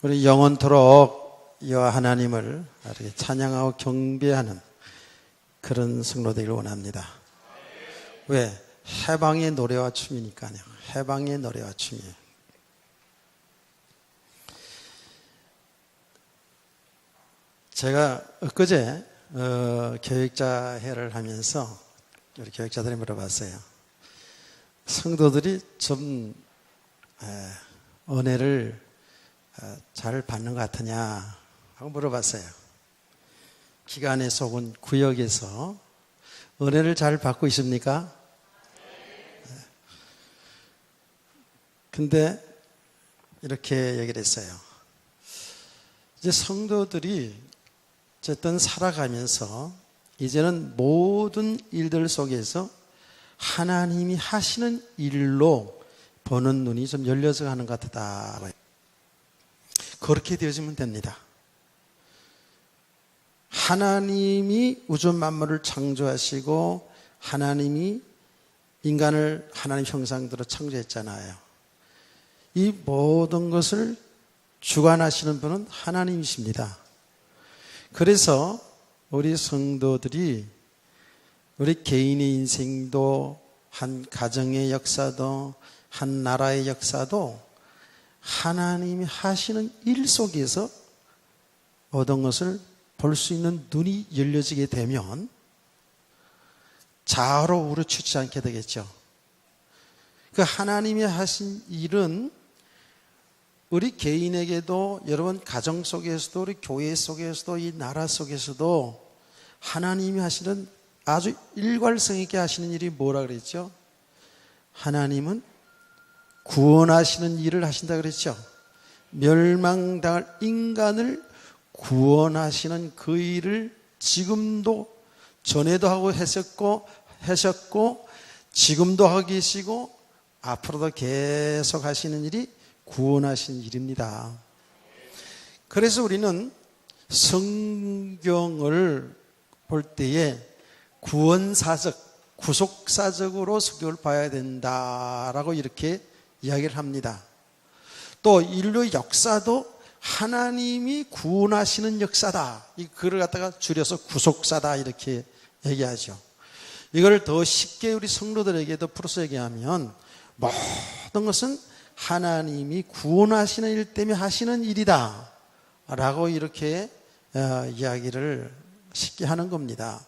우리 영원토록 여호와 하나님을 이렇게 찬양하고 경배하는 그런 성도 되기를 원합니다. 왜? 해방의 노래와 춤이니까요. 해방의 노래와 춤이에요. 제가 엊그제 교육자회를 하면서 우리 교육자들이 물어봤어요. 성도들이 좀 은혜를 잘 받는 것 같으냐 하고 물어봤어요. 기관에 속은 구역에서 은혜를 잘 받고 있습니까? 근데 이렇게 얘기를 했어요. 이제 성도들이 어쨌든 살아가면서 이제는 모든 일들 속에서 하나님이 하시는 일로 보는 눈이 좀 열려서 가는 것 같다. 그렇게 되어지면 됩니다. 하나님이 우주 만물을 창조하시고 하나님이 인간을 하나님 형상대로 창조했잖아요. 이 모든 것을 주관하시는 분은 하나님이십니다. 그래서 우리 성도들이 우리 개인의 인생도 한 가정의 역사도 한 나라의 역사도 하나님이 하시는 일 속에서 얻은 것을 볼 수 있는 눈이 열려지게 되면 자아로 우러치지 않게 되겠죠. 그 하나님이 하신 일은 우리 개인에게도 여러분 가정 속에서도 우리 교회 속에서도 이 나라 속에서도 하나님이 하시는 아주 일괄성 있게 하시는 일이 뭐라 그랬죠? 하나님은 구원하시는 일을 하신다 그랬죠. 멸망당할 인간을 구원하시는 그 일을 지금도 전에도 하고 하셨고 지금도 하고 계시고 앞으로도 계속 하시는 일이 구원하시는 일입니다. 그래서 우리는 성경을 볼 때에 구원사적, 구속사적으로 성경을 봐야 된다라고 이렇게 이야기를 합니다. 또 인류 역사도 하나님이 구원하시는 역사다. 이 글을 갖다가 줄여서 구속사다 이렇게 얘기하죠. 이걸 더 쉽게 우리 성도들에게도 풀어서 얘기하면 모든 것은 하나님이 구원하시는 일 때문에 하시는 일이다 라고 이렇게 이야기를 쉽게 하는 겁니다.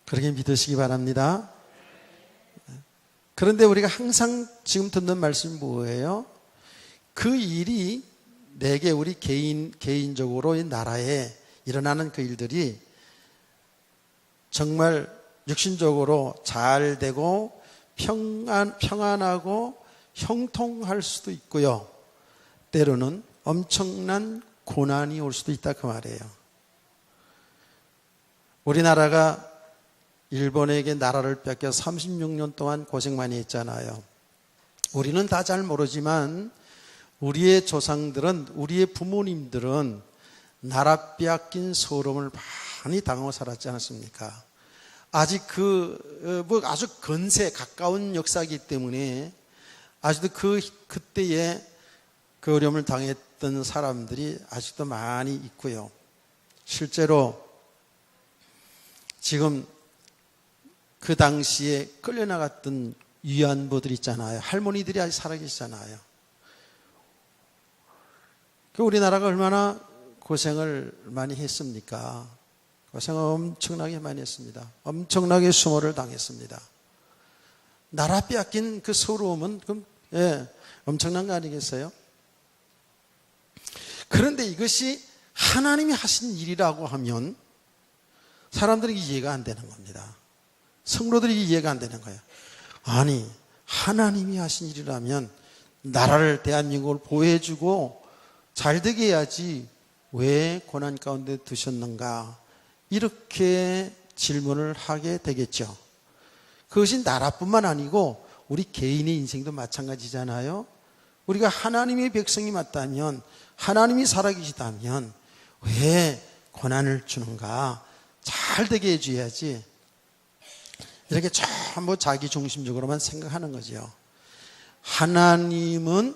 그렇게 믿으시기 바랍니다. 그런데 우리가 항상 지금 듣는 말씀이 뭐예요? 그 일이 내게 우리 개인적으로 이 나라에 일어나는 그 일들이 정말 육신적으로 잘 되고 평안하고 형통할 수도 있고요. 때로는 엄청난 고난이 올 수도 있다 그 말이에요. 우리나라가 일본에게 나라를 뺏겨 36년 동안 고생 많이 했잖아요. 우리는 다 잘 모르지만 우리의 조상들은, 우리의 부모님들은 나라 빼앗긴 서러움을 많이 당하고 살았지 않았습니까? 아직 아주 근세 가까운 역사이기 때문에 아직도 그때에 그 어려움을 당했던 사람들이 아직도 많이 있고요. 실제로 지금 그 당시에 끌려나갔던 위안부들 있잖아요. 할머니들이 아직 살아계시잖아요. 우리나라가 얼마나 고생을 많이 했습니까? 고생을 엄청나게 많이 했습니다. 엄청나게 수모를 당했습니다. 나라 빼앗긴 그 서러움은 엄청난 거 아니겠어요? 그런데 이것이 하나님이 하신 일이라고 하면 사람들이 이해가 안 되는 겁니다. 성도들이 이해가 안 되는 거예요. 아니, 하나님이 하신 일이라면 나라를 대한민국을 보호해주고 잘 되게 해야지 왜 고난 가운데 두셨는가? 이렇게 질문을 하게 되겠죠. 그것이 나라뿐만 아니고 우리 개인의 인생도 마찬가지잖아요. 우리가 하나님의 백성이 맞다면, 하나님이 살아계시다면 왜 고난을 주는가? 잘 되게 해줘야지. 이렇게 전부 자기 중심적으로만 생각하는 거죠. 하나님은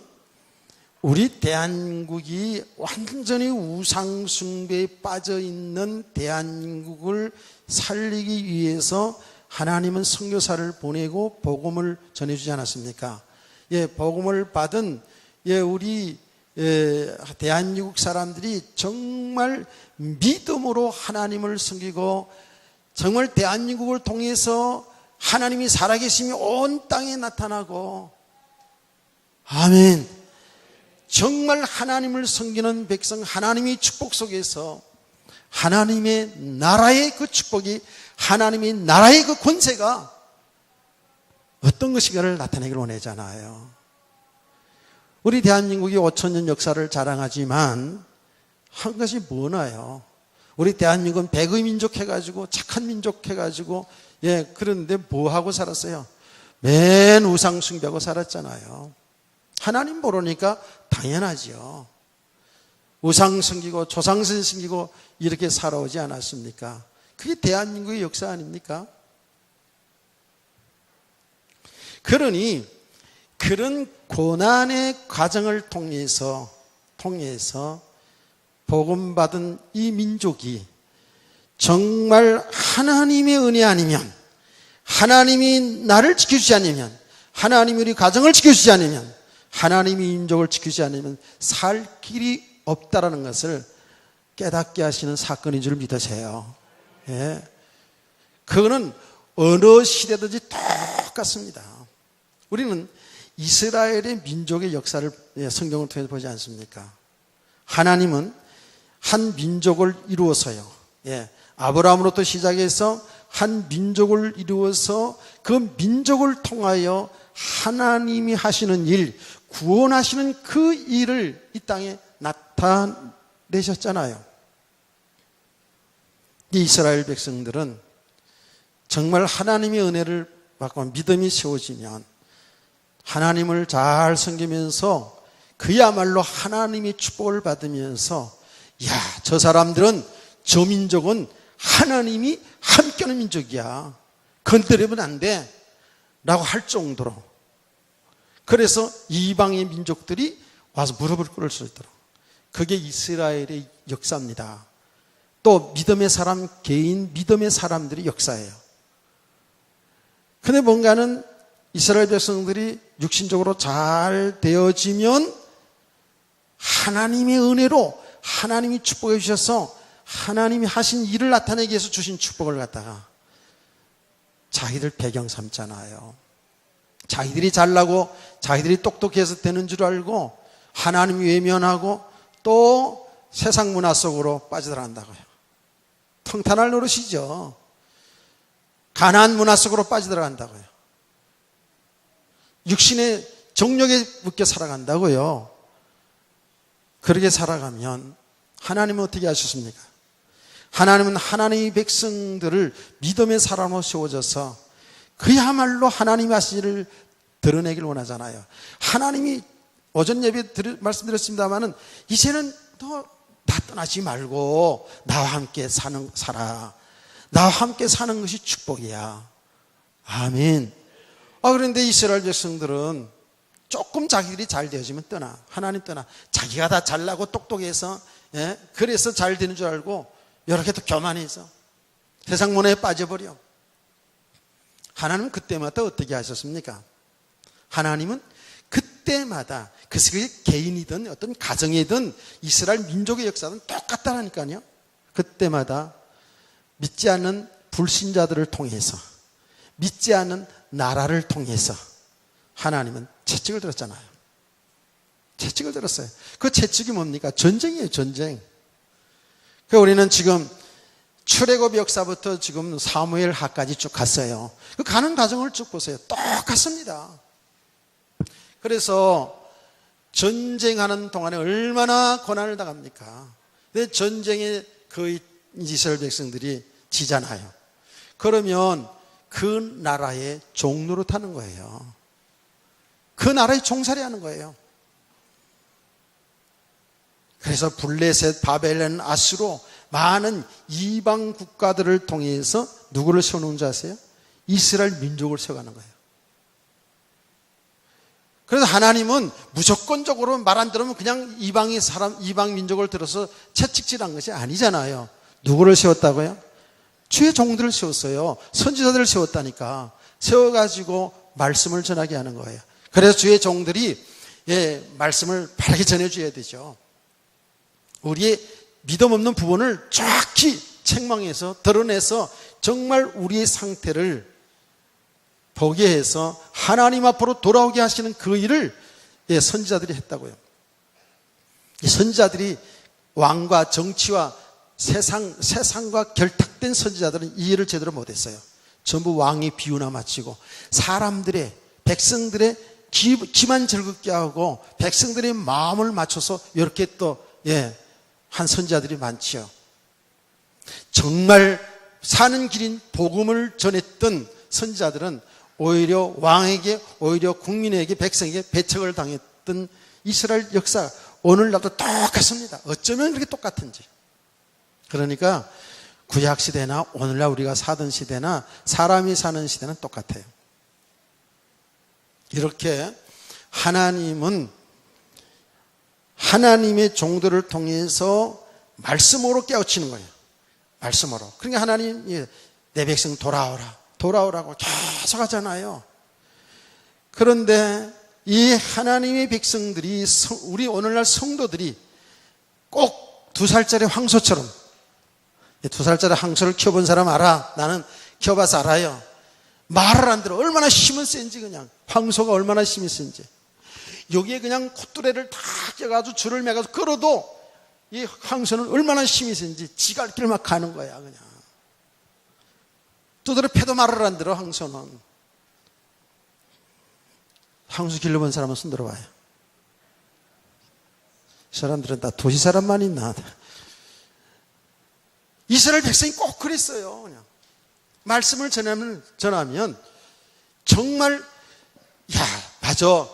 우리 대한민국이 완전히 우상숭배에 빠져 있는 대한민국을 살리기 위해서 하나님은 선교사를 보내고 복음을 전해주지 않았습니까? 예, 복음을 받은 우리 대한민국 사람들이 정말 믿음으로 하나님을 섬기고 정말 대한민국을 통해서 하나님이 살아계심이 온 땅에 나타나고, 아멘. 정말 하나님을 섬기는 백성, 하나님의 축복 속에서 하나님의 나라의 그 축복이, 하나님의 나라의 그 권세가 어떤 것인가를 나타내기를 원하잖아요. 우리 대한민국이 5,000년 역사를 자랑하지만 한 가지 뭐나요? 우리 대한민국은 백의 민족 해가지고 착한 민족 해가지고 그런데 뭐하고 살았어요? 맨 우상 숭배하고 살았잖아요. 하나님 모르니까 당연하지요. 우상 섬기고 조상신 섬기고 이렇게 살아오지 않았습니까? 그게 대한민국의 역사 아닙니까? 그러니 그런 고난의 과정을 통해서 복음받은 이 민족이 정말 하나님의 은혜 아니면, 하나님이 나를 지켜주지 않으면, 하나님이 우리 가정을 지켜주지 않으면, 하나님이 민족을 지키지 않으면 살 길이 없다라는 것을 깨닫게 하시는 사건인 줄 믿으세요. 예. 그거는 어느 시대든지 똑같습니다. 우리는 이스라엘의 민족의 역사를 성경을 통해서 보지 않습니까? 하나님은 한 민족을 이루어서요. 아브라함으로부터 시작해서 한 민족을 이루어서 그 민족을 통하여 하나님이 하시는 일, 구원하시는 그 일을 이 땅에 나타내셨잖아요. 이 이스라엘 백성들은 정말 하나님의 은혜를 받고 믿음이 세워지면 하나님을 잘 섬기면서 그야말로 하나님의 축복을 받으면서, 야, 저 사람들은, 저 민족은 하나님이 함께하는 민족이야, 건드리면 안 돼 라고 할 정도로, 그래서 이방의 민족들이 와서 무릎을 꿇을 수 있도록, 그게 이스라엘의 역사입니다. 또 믿음의 사람, 개인 믿음의 사람들이 역사예요. 근데 뭔가는 이스라엘 백성들이 육신적으로 잘 되어지면 하나님의 은혜로 하나님이 축복해 주셔서 하나님이 하신 일을 나타내기 위해서 주신 축복을 갖다가 자기들 배경 삼잖아요. 자기들이 잘나고 자기들이 똑똑해서 되는 줄 알고 하나님 외면하고 또 세상 문화 속으로 빠져들어간다고요. 통탄할 노릇이죠. 가나안 문화 속으로 빠져들어간다고요. 육신의 정욕에 묶여 살아간다고요. 그렇게 살아가면 하나님은 어떻게 하셨습니까? 하나님은 하나님의 백성들을 믿음의 사람으로 세워져서 그야말로 하나님이 하신 일을 드러내길 원하잖아요. 하나님이 오전 예배 말씀드렸습니다마는 이제는 다 떠나지 말고 나와 함께 살아. 나와 함께 사는 것이 축복이야. 아멘. 그런데 이스라엘 백성들은 조금 자기들이 잘 되어지면 떠나. 하나님 떠나. 자기가 다 잘나고 똑똑해서 그래서 잘 되는 줄 알고 이렇게 또 교만해서 세상 문화에 빠져버려. 하나님은 그때마다 어떻게 하셨습니까? 하나님은 그때마다 그게 개인이든 어떤 가정이든 이스라엘 민족의 역사는 똑같다니까요. 그때마다 믿지 않는 불신자들을 통해서, 믿지 않는 나라를 통해서 하나님은 채찍을 들었잖아요. 채찍을 들었어요. 그 채찍이 뭡니까? 전쟁이에요, 전쟁. 그러니까 우리는 지금 출애굽 역사부터 지금 사무엘하까지 쭉 갔어요. 그 가는 과정을 쭉 보세요. 똑같습니다. 그래서 전쟁하는 동안에 얼마나 고난을 당합니까? 근데 전쟁에 그 이스라엘 백성들이 지잖아요. 그러면 그 나라의 종노릇 하는 거예요. 그 나라의 종살이 하는 거예요. 그래서 블레셋, 바벨론, 아수로 많은 이방 국가들을 통해서 누구를 세워놓은 줄 아세요? 이스라엘 민족을 세워가는 거예요. 그래서 하나님은 무조건적으로 말 안 들으면 그냥 이방 민족을 들어서 채찍질한 것이 아니잖아요. 누구를 세웠다고요? 주의 종들을 세웠어요. 선지자들을 세웠다니까. 세워가지고 말씀을 전하게 하는 거예요. 그래서 주의 종들이 말씀을 바르게 전해줘야 되죠. 우리의 믿음 없는 부분을 정확히 책망해서 드러내서 정말 우리의 상태를 보게 해서 하나님 앞으로 돌아오게 하시는 그 일을 선지자들이 했다고요. 이 선지자들이 왕과 정치와 세상과 결탁된 선지자들은 이 일을 제대로 못했어요. 전부 왕이 비유나 마치고 백성들의 기만 즐겁게 하고 백성들의 마음을 맞춰서 이렇게 또 한 선지자들이 많지요. 정말 사는 길인 복음을 전했던 선지자들은 오히려 왕에게, 오히려 국민에게, 백성에게 배척을 당했던 이스라엘 역사, 오늘날도 똑같습니다. 어쩌면 그렇게 똑같은지. 그러니까 구약시대나 오늘날 우리가 사던 시대나 사람이 사는 시대는 똑같아요. 이렇게 하나님은 하나님의 종들을 통해서 말씀으로 깨우치는 거예요. 말씀으로. 그러니까 하나님, 내 백성 돌아오라고 계속 하잖아요. 그런데 이 하나님의 백성들이, 우리 오늘날 성도들이 꼭 2살짜리 황소처럼, 2살짜리 황소를 키워본 사람 알아? 나는 키워봐서 알아요. 말을 안 들어. 얼마나 힘은 센지 그냥. 황소가 얼마나 힘이 센지. 여기에 그냥 콧뚜레를 다 껴가지고 줄을 매가지고 끌어도 이 황소는 얼마나 힘이 센지 지가 길 막 가는 거야 그냥. 두드려 패도 말을 안 들어 황소는. 황소 길러본 사람은 손 들어봐요. 이 사람들은 다 도시 사람만 있나. 이스라엘 백성이 꼭 그랬어요. 그냥 말씀을 전하면 정말 맞아.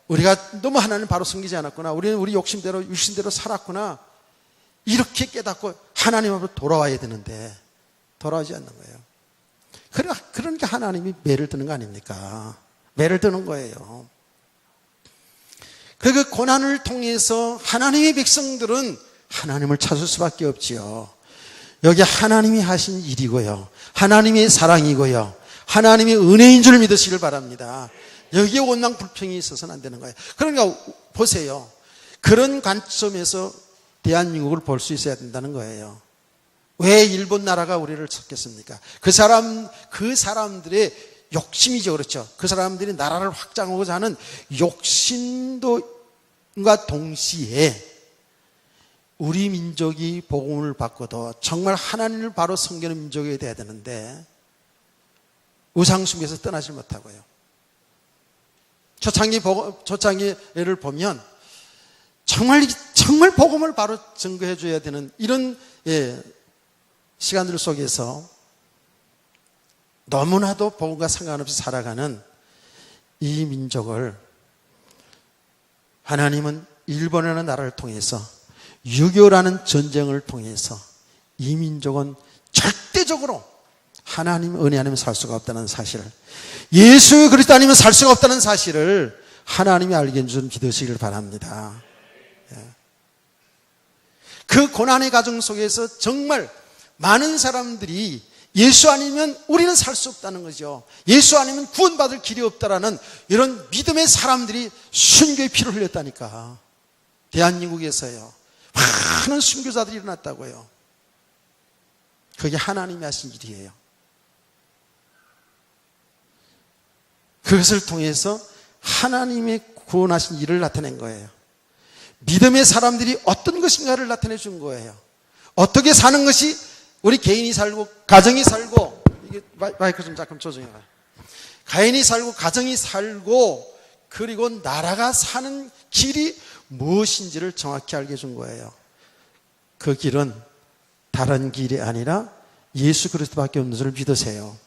우리가 너무 하나님 바로 섬기지 않았구나. 우리는 우리 욕심대로 육신대로 살았구나. 이렇게 깨닫고 하나님 앞으로 돌아와야 되는데 돌아오지 않는 거예요. 그러니까 하나님이 매를 드는 거 아닙니까? 매를 드는 거예요. 그 고난을 통해서 하나님의 백성들은 하나님을 찾을 수밖에 없지요. 여기 하나님이 하신 일이고요. 하나님의 사랑이고요. 하나님의 은혜인 줄 믿으시길 바랍니다. 여기에 원망 불평이 있어서는 안 되는 거예요. 그러니까 보세요. 그런 관점에서 대한민국을 볼 수 있어야 된다는 거예요. 왜 일본 나라가 우리를 찾겠습니까? 그 사람들의 욕심이죠. 그렇죠. 그 사람들이 나라를 확장하고자 하는 욕심과 동시에 우리 민족이 복음을 받고도 정말 하나님을 바로 섬기는 민족이 돼야 되는데 우상숭배에서 떠나질 못하고요. 초창기를 보면 정말 복음을 바로 증거해 줘야 되는 이런 시간들 속에서 너무나도 복음과 상관없이 살아가는 이 민족을 하나님은 일본이라는 나라를 통해서 6.25라는 전쟁을 통해서 이 민족은 절대적으로 하나님 은혜 아니면 살 수가 없다는 사실을, 예수 그리스도 아니면 살 수가 없다는 사실을 하나님이 알게 해주는 믿으시길 바랍니다. 그 고난의 과정 속에서 정말 많은 사람들이 예수 아니면 우리는 살 수 없다는 거죠. 예수 아니면 구원받을 길이 없다라는 이런 믿음의 사람들이 순교의 피를 흘렸다니까. 대한민국에서요. 많은 순교자들이 일어났다고요. 그게 하나님이 하신 일이에요. 그것을 통해서 하나님의 구원하신 일을 나타낸 거예요. 믿음의 사람들이 어떤 것인가를 나타내 준 거예요. 어떻게 사는 것이 우리 개인이 살고 가정이 살고, 이게 마이크 좀 잠깐 조정해봐요. 가인이 살고 가정이 살고 그리고 나라가 사는 길이 무엇인지를 정확히 알게 해준 거예요. 그 길은 다른 길이 아니라 예수 그리스도밖에 없는 줄 믿으세요.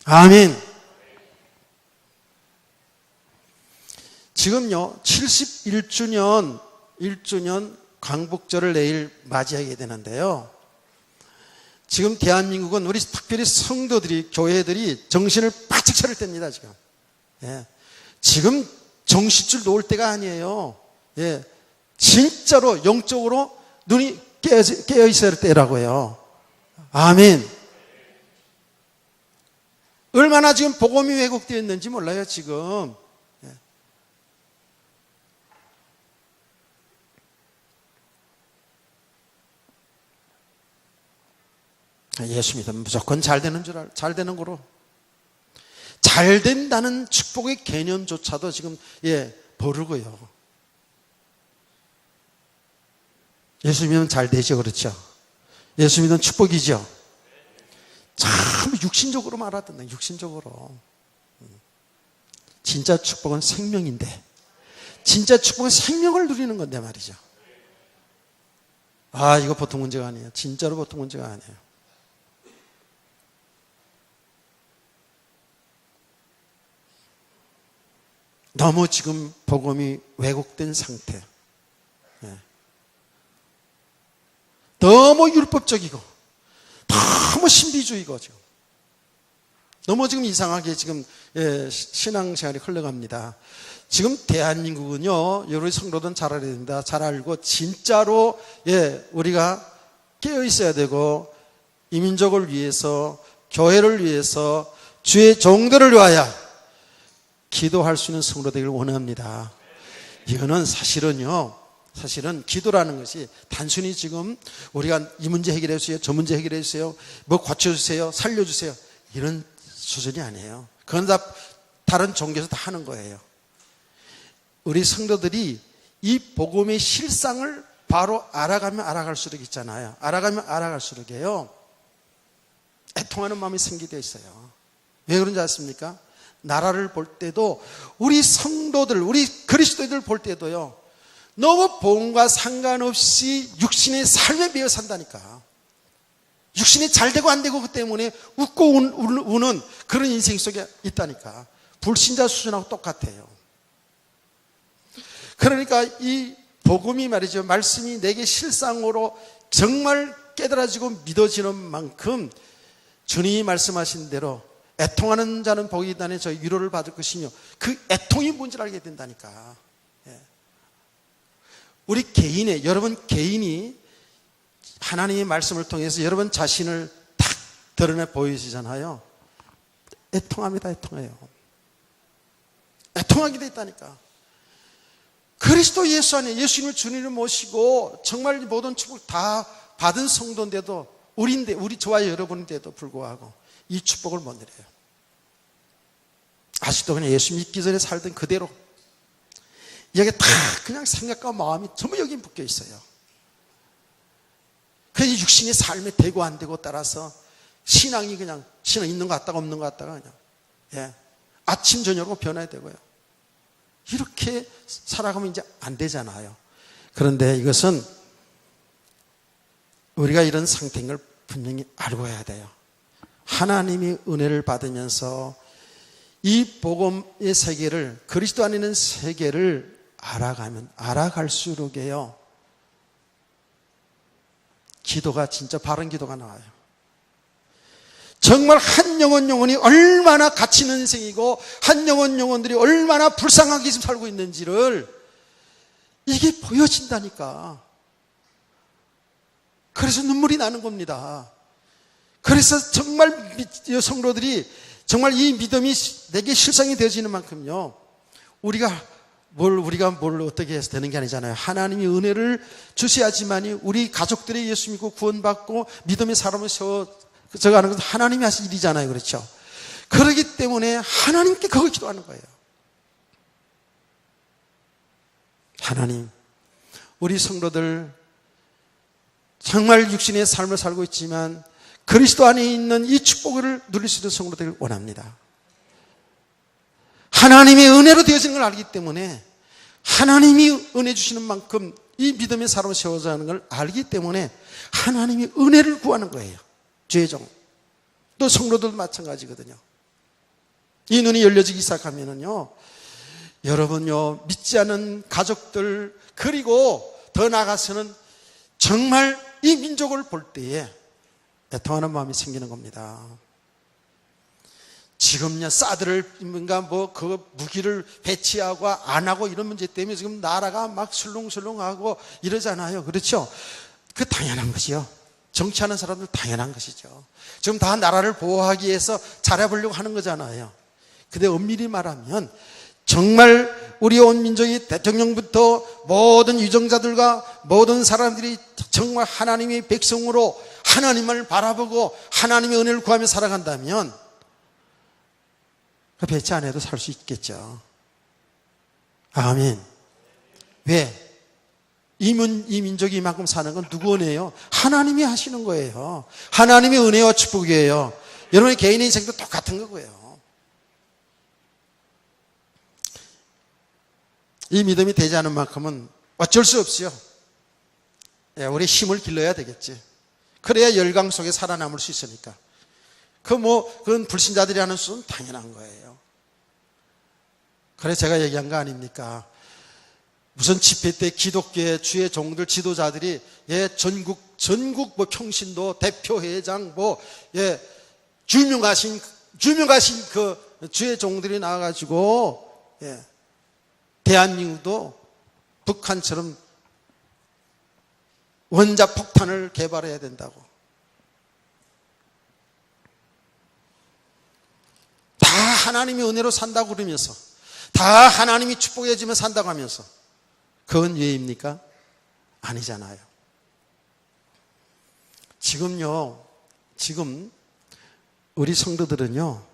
아멘. 지금요 71주년 광복절을 내일 맞이하게 되는데요. 지금 대한민국은 우리 특별히 성도들이, 교회들이 정신을 바짝 차릴 때입니다. 지금 정신줄 놓을 때가 아니에요. 예, 진짜로 영적으로 눈이 깨어 있어야 할 때라고요. 아멘. 얼마나 지금 복음이 왜곡되어 있는지 몰라요, 지금. 예수 믿으면 무조건 잘 되는 잘 되는 거로. 잘 된다는 축복의 개념조차도 지금, 모르고요. 예수 믿으면 잘 되죠, 그렇죠? 예수 믿으면 축복이죠. 참 육신적으로 말하던데, 육신적으로. 진짜 축복은 생명인데, 진짜 축복은 생명을 누리는 건데 말이죠. 아, 이거 보통 문제가 아니에요. 진짜로 보통 문제가 아니에요. 너무 지금 복음이 왜곡된 상태. 너무 율법적이고, 너무 신비주의고, 지금. 너무 지금 이상하게 지금, 신앙생활이 흘러갑니다. 지금 대한민국은요, 여러 성도들은 잘 알아야 됩니다. 잘 알고, 진짜로, 우리가 깨어 있어야 되고, 이 민족을 위해서, 교회를 위해서, 주의 종들을 위하여 기도할 수 있는 성도 되기를 원합니다. 이거는 사실은 기도라는 것이 단순히 지금 우리가 이 문제 해결해 주세요, 저 문제 해결해 주세요, 뭐 고쳐주세요, 살려주세요, 이런 수준이 아니에요. 그건 다 다른 종교에서 다 하는 거예요. 우리 성도들이 이 복음의 실상을 바로 알아가면 알아갈수록 있잖아요. 알아가면 알아갈수록이에요, 애통하는 마음이 생기게 있어요. 왜 그런지 아십니까? 나라를 볼 때도, 우리 성도들, 우리 그리스도인들 볼 때도요, 너무 복음과 상관없이 육신의 삶에 매여 산다니까. 육신이 잘 되고 안 되고 그 때문에 웃고 우는 그런 인생 속에 있다니까. 불신자 수준하고 똑같아요. 그러니까 이 복음이 말이죠, 말씀이 내게 실상으로 정말 깨달아지고 믿어지는 만큼 주님이 말씀하신 대로 애통하는 자는 복이 있다네, 저희 위로를 받을 것이며, 그 애통이 뭔지를 알게 된다니까. 우리 여러분 개인이 하나님의 말씀을 통해서 여러분 자신을 딱 드러내 보이시잖아요. 애통합니다. 애통해요. 애통하게 돼 있다니까. 그리스도 예수 안에 예수님을 주님을 모시고 정말 모든 축복을 다 받은 성도인데도, 우리 저와 여러분인데도 불구하고 이 축복을 못 누려요. 아직도 그냥 예수 믿기 전에 살던 그대로, 여기 다 그냥 생각과 마음이 전부 여기 묶여 있어요. 그 육신의 삶에 되고 안 되고 따라서 신앙이 그냥, 신앙 있는 것 같다가 없는 것 같다가 그냥, 아침 저녁으로 변해야 되고요. 이렇게 살아가면 이제 안 되잖아요. 그런데 이것은 우리가 이런 상태인 걸 분명히 알고 해야 돼요. 하나님이 은혜를 받으면서 이 복음의 세계를, 그리스도 안에 있는 세계를 알아가면 알아갈수록에요, 기도가 진짜 바른 기도가 나와요. 정말 한 영혼이 얼마나 가치 있는 인생이고, 한 영혼들이 얼마나 불쌍하게 지금 살고 있는지를 이게 보여진다니까. 그래서 눈물이 나는 겁니다. 그래서 정말 성도들이 정말 이 믿음이 내게 실상이 되어지는 만큼요, 우리가 뭘 어떻게 해서 되는 게 아니잖아요. 하나님이 은혜를 주셔야지만이 우리 가족들이 예수 믿고 구원받고 믿음의 사람을 세워져가는 것은 하나님이 하신 일이잖아요. 그렇죠? 그렇기 때문에 하나님께 그걸 기도하는 거예요. 하나님, 우리 성도들 정말 육신의 삶을 살고 있지만 그리스도 안에 있는 이 축복을 누릴 수 있는 성도들을 원합니다. 하나님의 은혜로 되어지는 걸 알기 때문에, 하나님이 은혜 주시는 만큼 이 믿음의 사람을 세워져 하는 걸 알기 때문에 하나님이 은혜를 구하는 거예요. 죄종. 또 성도들도 마찬가지거든요. 이 눈이 열려지기 시작하면은요, 여러분요, 믿지 않는 가족들, 그리고 더 나아가서는 정말 이 민족을 볼 때에 애통하는 마음이 생기는 겁니다. 지금요, 사드를, 뭔가 그 무기를 배치하고 안 하고 이런 문제 때문에 지금 나라가 막 술렁술렁하고 이러잖아요. 그렇죠? 그 당연한 것이요. 정치하는 사람들 당연한 것이죠. 지금 다 나라를 보호하기 위해서 잘해보려고 하는 거잖아요. 근데 엄밀히 말하면 정말 우리 온 민족이 대통령부터 모든 유정자들과 모든 사람들이 정말 하나님의 백성으로 하나님을 바라보고 하나님의 은혜를 구하며 살아간다면 그 배치 안 해도 살 수 있겠죠. 아멘. 왜? 이 민족이 이만큼 사는 건 누구 은혜예요? 하나님이 하시는 거예요. 하나님의 은혜와 축복이에요. 여러분의 개인의 인생도 똑같은 거고요. 이 믿음이 되지 않은 만큼은 어쩔 수 없어요. 우리 힘을 길러야 되겠지. 그래야 열강 속에 살아남을 수 있으니까. 그건 불신자들이 하는 수는 당연한 거예요. 그래서 제가 얘기한 거 아닙니까? 무슨 집회 때 기독교의 주의 종들 지도자들이 전국 평신도 대표회장 유명하신 그 주의 종들이 나와가지고 대한민국도 북한처럼 원자 폭탄을 개발해야 된다고. 다 하나님의 은혜로 산다고 그러면서, 다 하나님이 축복해 주면 산다고 하면서, 그건 예입니까? 아니잖아요. 지금 우리 성도들은요,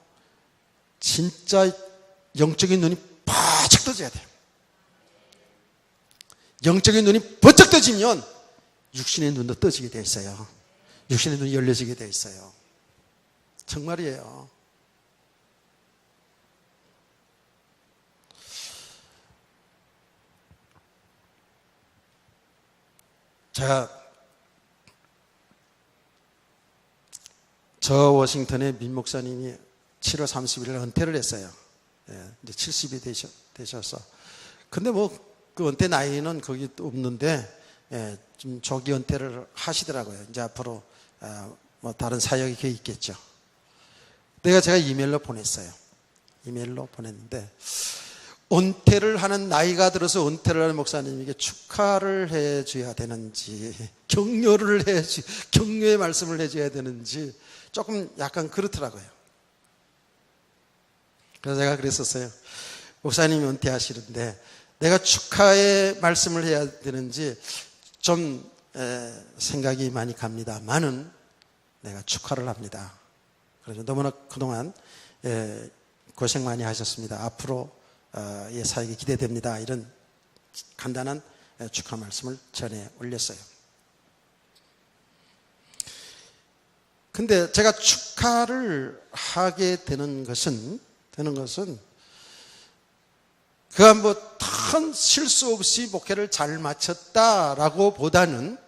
진짜 영적인 눈이 바짝 떠져야 돼요. 영적인 눈이 번쩍 떠지면 육신의 눈도 떠지게 돼 있어요. 육신의 눈이 열려지게 돼 있어요. 정말이에요. 저 워싱턴의 민 목사님이 7월 30일 은퇴를 했어요. 이제 70이 되셔서. 근데 그 은퇴 나이는 거기 없는데, 좀 조기 은퇴를 하시더라고요. 이제 앞으로, 다른 사역이 있겠죠. 제가 이메일로 보냈어요. 이메일로 보냈는데, 은퇴를 하는 나이가 들어서 은퇴를 하는 목사님에게 축하를 해줘야 되는지, 격려의 말씀을 해줘야 되는지, 조금 약간 그렇더라고요. 그래서 제가 그랬었어요. 목사님이 은퇴하시는데, 내가 축하의 말씀을 해야 되는지, 좀, 생각이 많이 갑니다만은, 내가 축하를 합니다. 그래서 너무나 그동안, 고생 많이 하셨습니다. 앞으로, 사역이 기대됩니다. 이런 간단한 축하 말씀을 전해 올렸어요. 근데 제가 축하를 하게 되는 것은 그가 큰 실수 없이 목회를 잘 마쳤다라고 보다는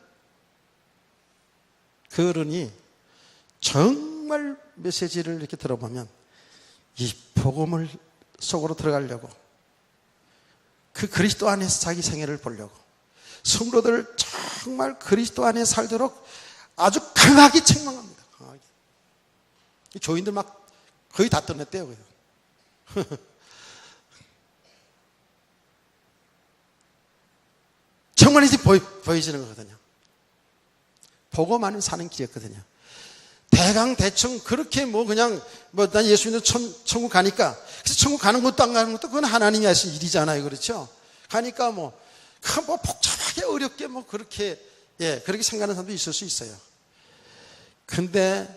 그러니 정말 메시지를 이렇게 들어보면 이 복음을 속으로 들어가려고, 그 그리스도 안에서 자기 생애를 보려고, 성도들 정말 그리스도 안에 살도록 아주 강하게 책망합니다. 강하게. 교인들 막 거의 다 떠났대요. 정말 이제 보여지는 거거든요. 복음만은 사는 길이었거든요. 대충 그렇게 난 예수 믿는 천국 가니까, 그래서 천국 가는 것도 안 가는 것도 그건 하나님이 하신 일이잖아요. 그렇죠? 가니까 복잡하게 어렵게 그렇게 생각하는 사람도 있을 수 있어요. 근데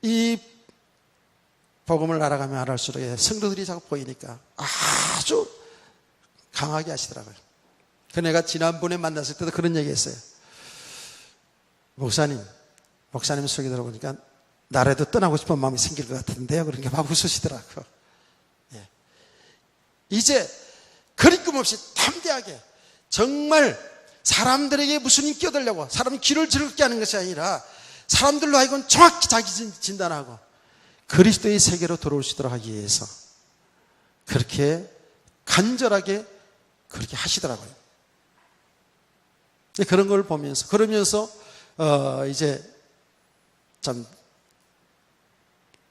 이 복음을 알아가면 알아갈수록 성도들이 자꾸 보이니까 아주 강하게 하시더라고요. 그 내가 지난번에 만났을 때도 그런 얘기 했어요. 목사님 소개 들어보니까 나라도 떠나고 싶은 마음이 생길 것 같은데요. 그러니까 막 웃으시더라고요. 이제 그리낌 없이 담대하게 정말 사람들에게 무슨 인기 얻으려고 사람이 귀를 즐겁게 하는 것이 아니라 사람들로 하여금 정확히 자기 진단하고 그리스도의 세계로 들어올 수 있도록 하기 위해서 그렇게 간절하게 그렇게 하시더라고요. 그런 걸 그러면서 이제 참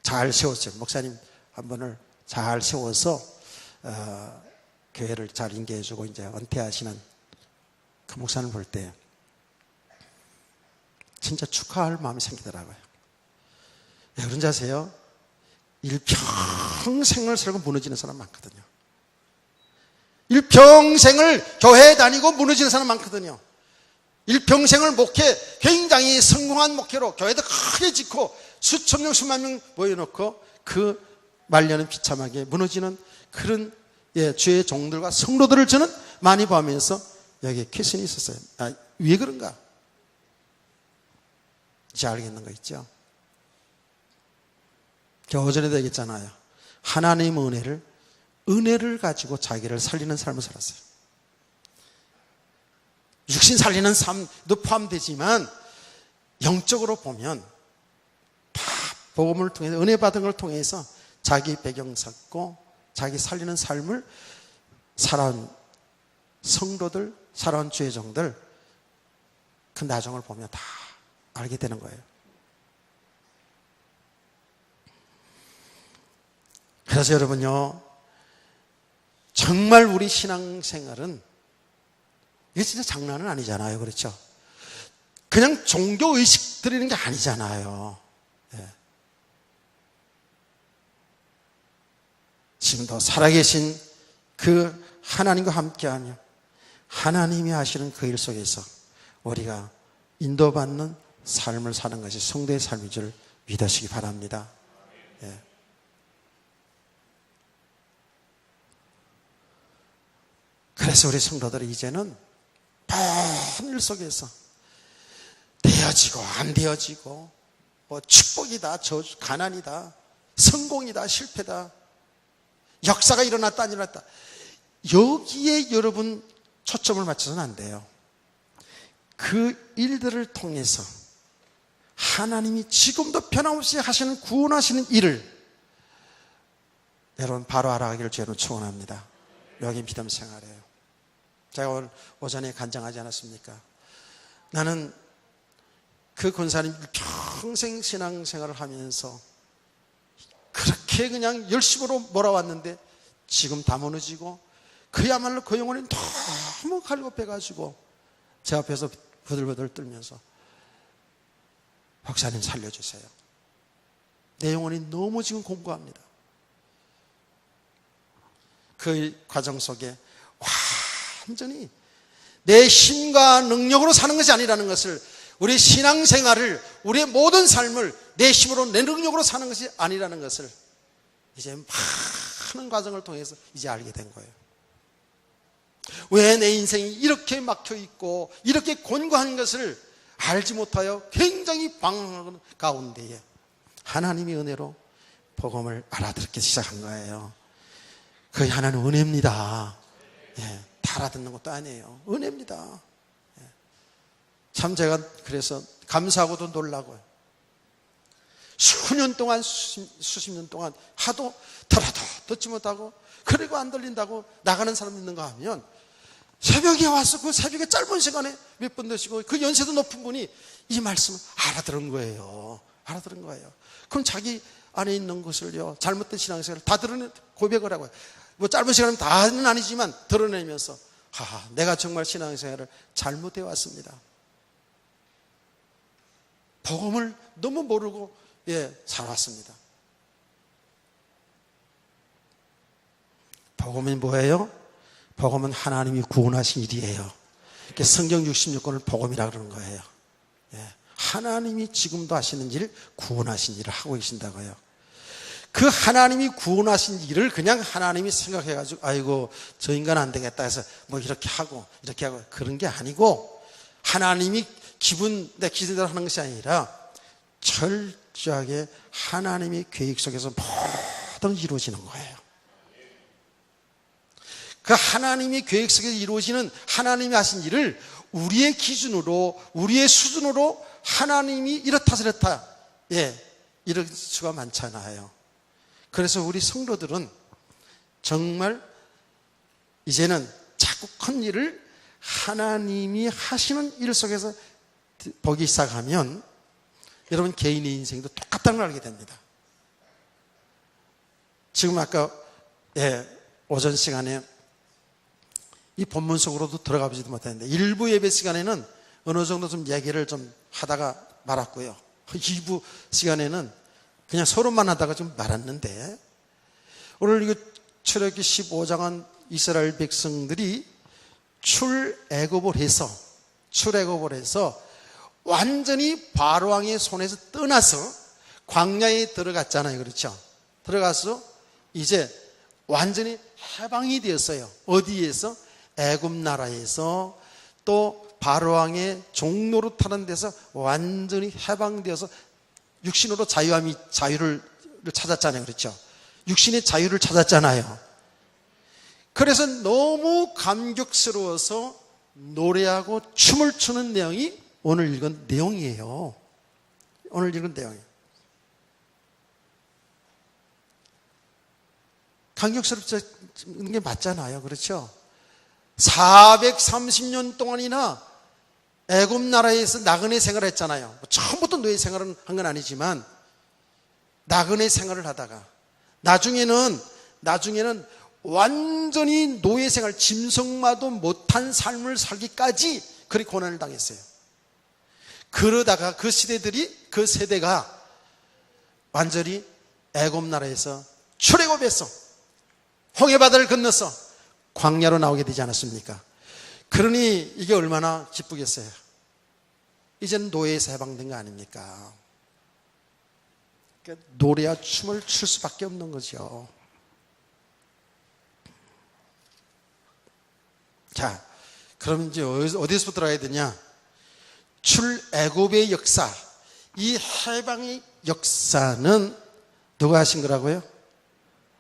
잘 세웠어요. 목사님 한 분을 잘 세워서 교회를 잘 인계해주고 이제 은퇴하시는 그 목사님을 볼 때 진짜 축하할 마음이 생기더라고요. 왜 그런지 아세요? 일평생을 살고 무너지는 사람 많거든요. 일평생을 교회 다니고 무너지는 사람 많거든요. 일평생을 목회, 굉장히 성공한 목회로 교회도 크게 짓고 수천 명, 수만 명 모여놓고 그 말년은 비참하게 무너지는 그런 주의 종들과 성도들을 저는 많이 보면서 여기에 퀘션이 있었어요. 왜 그런가? 이제 알겠는 거 있죠? 교전에도 얘기했잖아요. 하나님의 은혜를 가지고 자기를 살리는 삶을 살았어요. 육신 살리는 삶도 포함되지만 영적으로 보면 복음을 통해서 은혜 받은 걸 통해서 자기 배경 쌓고 자기 살리는 삶을 살아온 성도들, 살아온 주의 종들 그 나중을 보면 다 알게 되는 거예요. 그래서 여러분요, 정말 우리 신앙생활은 이게 진짜 장난은 아니잖아요. 그렇죠? 그냥 종교의식 드리는 게 아니잖아요. 예. 지금도 살아계신 그 하나님과 함께하며 하나님이 하시는 그 일 속에서 우리가 인도받는 삶을 사는 것이 성도의 삶인 줄 믿으시기 바랍니다. 예. 그래서 우리 성도들이 이제는 모든 일 속에서 되어지고 안 되어지고 뭐 축복이다, 저주, 가난이다, 성공이다, 실패다, 역사가 일어났다 안 일어났다, 여기에 여러분 초점을 맞춰서는 안 돼요. 그 일들을 통해서 하나님이 지금도 변함없이 하시는 구원하시는 일을 여러분 바로 알아가기를 주여는 축원합니다. 여기 믿음 생활이에요. 제가 오늘 오전에 간증하지 않았습니까? 나는 그 권사님 평생 신앙생활을 하면서 그렇게 그냥 열심으로 몰아왔는데 지금 다 무너지고 그야말로 그 영혼이 너무 갈급해가지고 제 앞에서 부들부들 떨면서 박사님 살려주세요. 내 영혼이 너무 지금 공고합니다. 그 과정 속에 완전히 내 힘과 능력으로 사는 것이 아니라는 것을, 우리 신앙생활을, 우리의 모든 삶을 내 힘으로 내 능력으로 사는 것이 아니라는 것을 이제 많은 과정을 통해서 이제 알게 된 거예요. 왜 내 인생이 이렇게 막혀있고 이렇게 곤고한 것을 알지 못하여 굉장히 방황하는 가운데에 하나님의 은혜로 복음을 알아듣기 시작한 거예요. 그게 하나는 은혜입니다. 예, 다 알아듣는 것도 아니에요. 은혜입니다. 예. 참 제가 그래서 감사하고도 놀라고요. 수년 동안 수십 년 동안 하도 들어도 듣지 못하고 그리고 안 들린다고 나가는 사람 있는가 하면 새벽에 와서 그 새벽에 짧은 시간에 몇 번 드시고 그 연세도 높은 분이 이 말씀을 알아들은 거예요. 알아들은 거예요. 그럼 자기 안에 있는 것을요, 잘못된 신앙생활을 다 드러내 고백을 하고요. 뭐 짧은 시간은 다는 아니지만 드러내면서 내가 정말 신앙생활을 잘못해 왔습니다. 복음을 너무 모르고 살아왔습니다. 복음이 뭐예요? 복음은 하나님이 구원하신 일이에요. 성경 66권을 복음이라 그러는 거예요. 하나님이 지금도 하시는 일, 구원하신 일을 하고 계신다고요. 그 하나님이 구원하신 일을 그냥 하나님이 생각해가지고 아이고 저 인간 안 되겠다 해서 뭐 이렇게 하고 그런 게 아니고, 하나님이 내 기준대로 하는 것이 아니라 철저하게 하나님의 계획 속에서 모든 이루어지는 거예요. 그 하나님의 계획 속에서 이루어지는 하나님이 하신 일을 우리의 기준으로, 우리의 수준으로 하나님이 이렇다 저렇다 이럴 수가 많잖아요. 그래서 우리 성도들은 정말 이제는 자꾸 큰 일을 하나님이 하시는 일 속에서 보기 시작하면 여러분 개인의 인생도 똑같다는 걸 알게 됩니다. 지금 아까 오전 시간에 이 본문 속으로도 들어가 보지도 못했는데, 일부 예배 시간에는 어느 정도 좀 얘기를 좀 하다가 말았고요. 2부 시간에는 그냥 서로만 하다가 좀 말았는데, 오늘 이거 출애굽기 15장은 이스라엘 백성들이 출애굽을 해서 완전히 바로 왕의 손에서 떠나서 광야에 들어갔잖아요. 그렇죠? 들어가서 이제 완전히 해방이 되었어요. 어디에서? 애굽 나라에서, 또 바로 왕의 종노릇하는 데서 완전히 해방되어서 육신으로 자유를 찾았잖아요. 그렇죠? 육신의 자유를 찾았잖아요. 그래서 너무 감격스러워서 노래하고 춤을 추는 내용이 오늘 읽은 내용이에요. 오늘 읽은 내용이에요. 감격스럽는 게 맞잖아요. 그렇죠? 430년 동안이나 애굽 나라에서 나그네 생활을 했잖아요. 처음부터 노예 생활을 한 건 아니지만 나그네 생활을 하다가 나중에는 완전히 노예 생활, 짐승마도 못한 삶을 살기까지 그리 고난을 당했어요. 그러다가 그 세대가 완전히 애굽 나라에서 출애굽해서 홍해바다를 건너서 광야로 나오게 되지 않았습니까? 그러니 이게 얼마나 기쁘겠어요. 이제는 노예에서 해방된 거 아닙니까? 그러니까 노래와 춤을 출 수밖에 없는 거죠. 자, 그럼 이제 어디서부터 들어가야 되냐? 출애굽의 역사, 이 해방의 역사는 누가 하신 거라고요?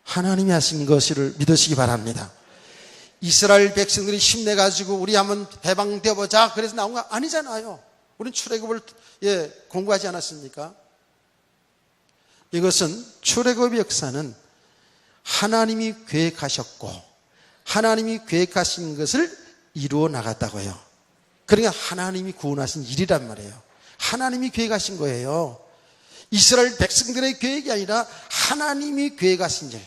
하나님이 하신 것을 믿으시기 바랍니다. 이스라엘 백성들이 힘내가지고 우리 한번 해방되어 보자 그래서 나온 거 아니잖아요. 우리는 출애굽을 공부하지 않았습니까? 이것은 출애굽의 역사는 하나님이 계획하셨고 하나님이 계획하신 것을 이루어 나갔다고요. 그러니까 하나님이 구원하신 일이란 말이에요. 하나님이 계획하신 거예요. 이스라엘 백성들의 계획이 아니라 하나님이 계획하신 일.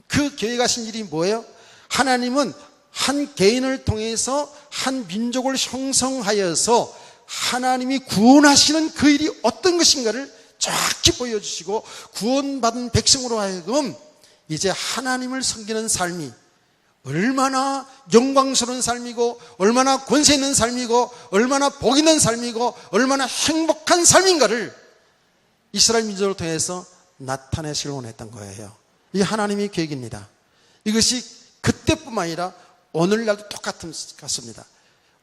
그 계획하신 일이 뭐예요? 하나님은 한 개인을 통해서 한 민족을 형성하여서 하나님이 구원하시는 그 일이 어떤 것인가를 정확히 보여주시고 구원받은 백성으로 하여금 이제 하나님을 섬기는 삶이 얼마나 영광스러운 삶이고 얼마나 권세 있는 삶이고 얼마나 복 있는 삶이고 얼마나 행복한 삶인가를 이스라엘 민족을 통해서 나타내시려 원했던 거예요. 이게 하나님의 계획입니다. 이것이 그때뿐만 아니라 오늘날도 똑같습니다.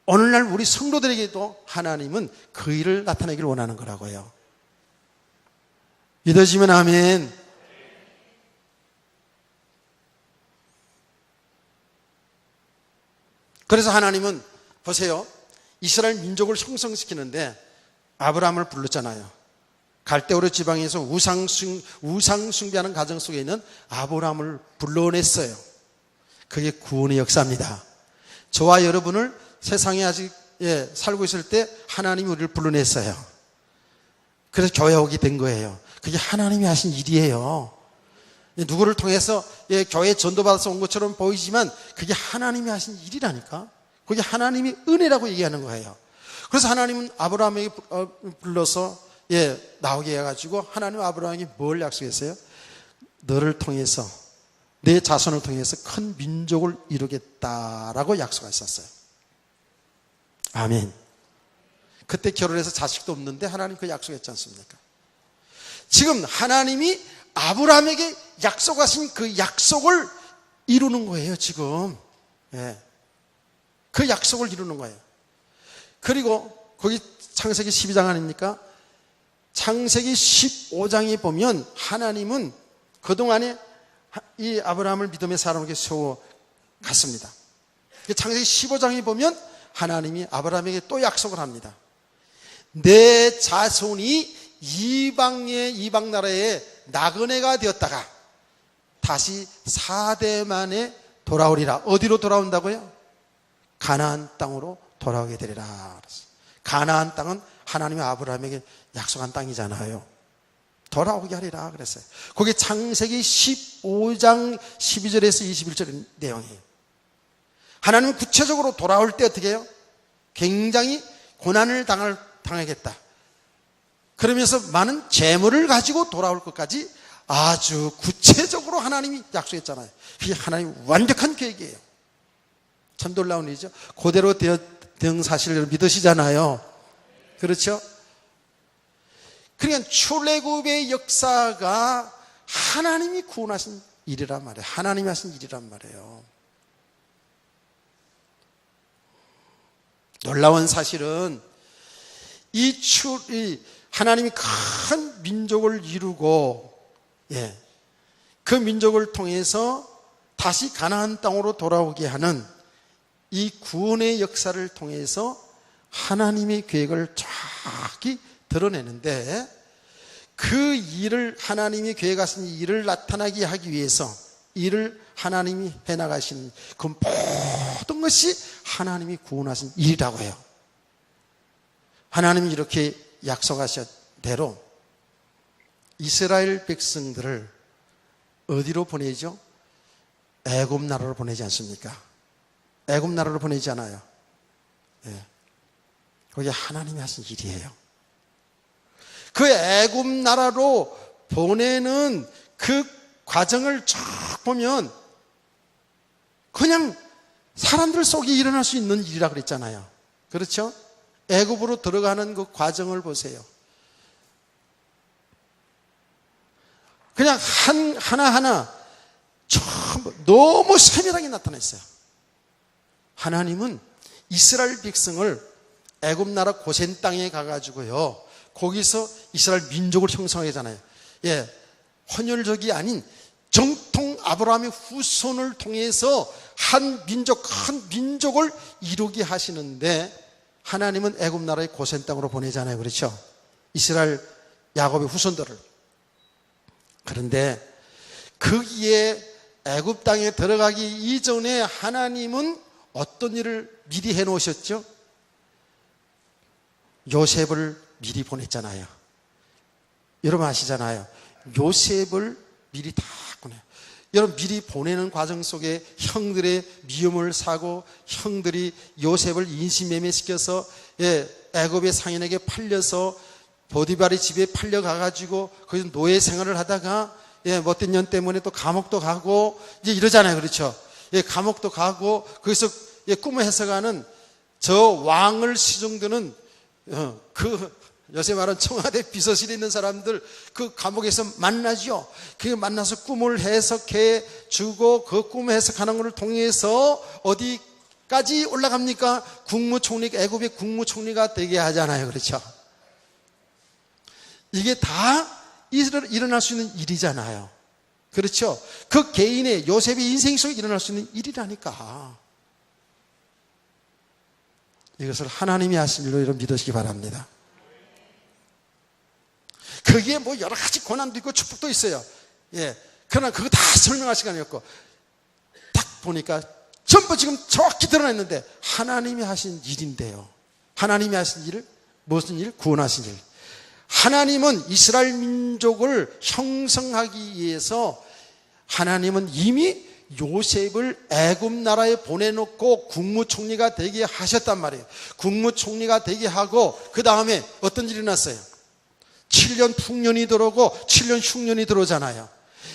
오늘날 우리 성도들에게도 하나님은 그 일을 나타내기를 원하는 거라고요. 믿어지면 아멘. 그래서 하나님은 보세요. 이스라엘 민족을 형성시키는데 아브라함을 불렀잖아요. 갈대오르 지방에서 우상 숭배하는 가정 속에 있는 아브라함을 불러냈어요. 그게 구원의 역사입니다. 저와 여러분을 세상에 아직 살고 있을 때 하나님이 우리를 불러냈어요. 그래서 교회 오게 된 거예요. 그게 하나님이 하신 일이에요. 누구를 통해서 교회에 전도받아서 온 것처럼 보이지만 그게 하나님이 하신 일이라니까. 그게 하나님의 은혜라고 얘기하는 거예요. 그래서 하나님은 아브라함에게 불러서 나오게 해가지고 하나님 아브라함에게 뭘 약속했어요? 너를 통해서 내 자손을 통해서 큰 민족을 이루겠다라고 약속하셨어요. 아멘. 그때 결혼해서 자식도 없는데 하나님 그 약속했지 않습니까? 지금 하나님이 아브라함에게 약속하신 그 약속을 이루는 거예요, 지금. 그 약속을 이루는 거예요. 그리고 거기 창세기 12장 아닙니까? 창세기 15장에 보면 하나님은 그동안에 이 아브라함을 믿음의 사람에게 세워갔습니다. 창세기 15장에 보면 하나님이 아브라함에게 또 약속을 합니다. 내 자손이 이방 나라의 나그네가 되었다가 다시 4대 만에 돌아오리라. 어디로 돌아온다고요? 가나안 땅으로 돌아오게 되리라. 가나안 땅은 하나님이 아브라함에게 약속한 땅이잖아요. 돌아오게 하리라 그랬어요. 그게 창세기 15장 12절에서 21절 내용이에요. 하나님은 구체적으로 돌아올 때 어떻게 해요? 굉장히 고난을 당하겠다. 그러면서 많은 재물을 가지고 돌아올 것까지 아주 구체적으로 하나님이 약속했잖아요. 그게 하나님 완벽한 계획이에요. 참 놀라운 일이죠. 그대로 된 사실을 믿으시잖아요. 그렇죠? 그러니까 출애굽의 역사가 하나님이 구원하신 일이란 말이에요. 하나님이 하신 일이란 말이에요. 놀라운 사실은 이 하나님이 큰 민족을 이루고 그 민족을 통해서 다시 가나안 땅으로 돌아오게 하는 이 구원의 역사를 통해서 하나님의 계획을 정확히 드러내는데, 그 일을 하나님이 계획하신 일을 나타나게 하기 위해서 일을 하나님이 해나가신 그 모든 것이 하나님이 구원하신 일이라고 해요. 하나님이 이렇게 약속하신 대로 이스라엘 백성들을 어디로 보내죠? 애굽 나라로 보내지 않습니까? 애굽 나라로 보내지 않아요. 그게 하나님이 하신 일이에요. 그 애굽 나라로 보내는 그 과정을 쭉 보면 그냥 사람들 속에 일어날 수 있는 일이라 그랬잖아요. 그렇죠? 애굽으로 들어가는 그 과정을 보세요. 그냥 하나하나 전부 너무 세밀하게 나타냈어요. 하나님은 이스라엘 백성을 애굽 나라 고센 땅에 가가지고요, 거기서 이스라엘 민족을 형성하게 하잖아요. 헌혈족이 아닌 정통 아브라함의 후손을 통해서 한 민족을 이루게 하시는데, 하나님은 애굽 나라의 고센 땅으로 보내잖아요. 그렇죠? 이스라엘 야곱의 후손들을. 그런데 거기에 애굽 땅에 들어가기 이전에 하나님은 어떤 일을 미리 해놓으셨죠? 요셉을 미리 보냈잖아요. 여러분 아시잖아요. 요셉을 미리 다 보내요. 여러분, 미리 보내는 과정 속에 형들의 미움을 사고 형들이 요셉을 인신매매시켜서 애굽의 상인에게 팔려서 보디발의 집에 팔려가가지고 거기서 노예 생활을 하다가 못된 년 때문에 또 감옥도 가고 이제 이러잖아요. 그렇죠? 감옥도 가고 거기서 꿈을 해석하는 저 왕을 시중드는 요새 말하는 청와대 비서실에 있는 사람들 그 감옥에서 만나죠. 그 만나서 꿈을 해석해 주고 그 꿈을 해석하는 것을 통해서 어디까지 올라갑니까? 국무총리, 애굽의 국무총리가 되게 하잖아요. 그렇죠? 이게 다 일어날 수 있는 일이잖아요. 그렇죠? 그 개인의 요셉의 인생 속에 일어날 수 있는 일이라니까. 이것을 하나님이 하신 일로 여러분 믿으시기 바랍니다. 거기에 뭐 여러 가지 고난도 있고 축복도 있어요. 그러나 그거 다 설명할 시간이 없고, 딱 보니까 전부 지금 정확히 드러냈는데 하나님이 하신 일인데요. 하나님이 하신 일을 무슨 일? 구원하신 일. 하나님은 이스라엘 민족을 형성하기 위해서 하나님은 이미 요셉을 애굽 나라에 보내놓고 국무총리가 되게 하셨단 말이에요. 국무총리가 되게 하고 그 다음에 어떤 일이 났어요? 7년 풍년이 들어오고 7년 흉년이 들어오잖아요.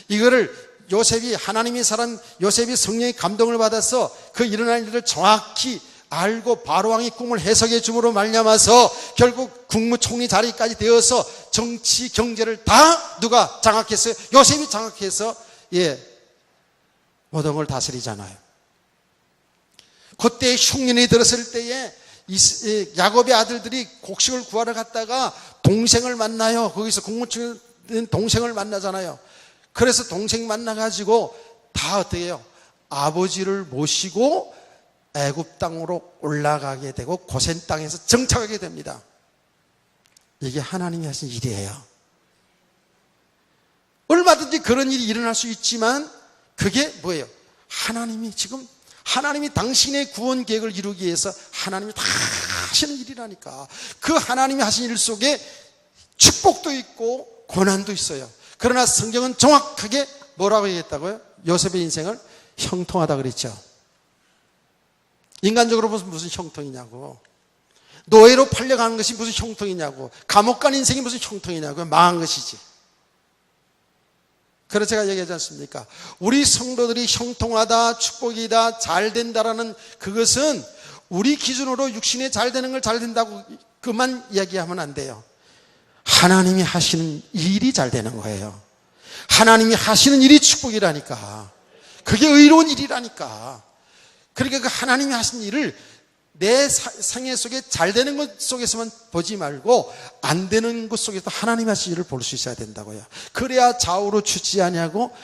이거를 요셉이, 하나님이 사람 요셉이 성령의 감동을 받아서 그 일어날 일을 정확히 알고 바로왕이 꿈을 해석해 줌으로 말미암아서 결국 국무총리 자리까지 되어서 정치 경제를 다 누가 장악했어요? 요셉이 장악해서 모든 걸 다스리잖아요. 그때 흉년이 들었을 때에 야곱의 아들들이 곡식을 구하러 갔다가 동생을 만나요. 거기서 국무총리 동생을 만나잖아요. 그래서 동생 만나가지고 다 어떻게 해요? 아버지를 모시고 애굽 땅으로 올라가게 되고 고센 땅에서 정착하게 됩니다. 이게 하나님이 하신 일이에요. 얼마든지 그런 일이 일어날 수 있지만 그게 뭐예요? 하나님이 당신의 구원 계획을 이루기 위해서 하나님이 다 하시는 일이라니까. 그 하나님이 하신 일 속에 축복도 있고 고난도 있어요. 그러나 성경은 정확하게 뭐라고 얘기했다고요? 요셉의 인생을 형통하다 그랬죠. 인간적으로 무슨 형통이냐고. 노예로 팔려가는 것이 무슨 형통이냐고. 감옥 간 인생이 무슨 형통이냐고. 망한 것이지. 그래서 제가 얘기하지 않습니까? 우리 성도들이 형통하다, 축복이다, 잘 된다라는 그것은 우리 기준으로 육신에 잘 되는 걸 잘 된다고 그만 이야기하면 안 돼요. 하나님이 하시는 일이 잘 되는 거예요. 하나님이 하시는 일이 축복이라니까. 그게 의로운 일이라니까. 그러니까 그 하나님이 하신 일을 내 생애 속에 잘 되는 것 속에서만 보지 말고 안 되는 것 속에서 하나님이 하신 일을 볼 수 있어야 된다고요. 그래야 좌우로 추지 아니하고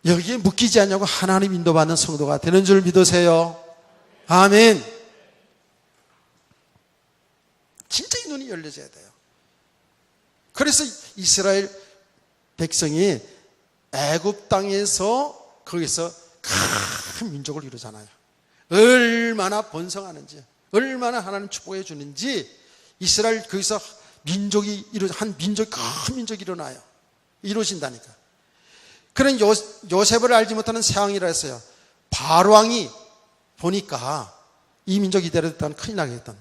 여기에 묶이지 않냐고 하나님 인도받는 성도가 되는 줄 믿으세요. 아멘. 진짜 이 눈이 열려져야 돼요. 그래서 이스라엘 백성이 애굽 땅에서 거기서 큰 민족을 이루잖아요. 얼마나 번성하는지, 얼마나 하나님 축복해 주는지 이스라엘 거기서 민족이 한 민족, 큰 민족이 일어나요. 이루어진다니까. 그런 요셉을 알지 못하는 새왕이라 했어요. 바로왕이 보니까 이 민족이 이대로 됐다면 큰일 나겠다.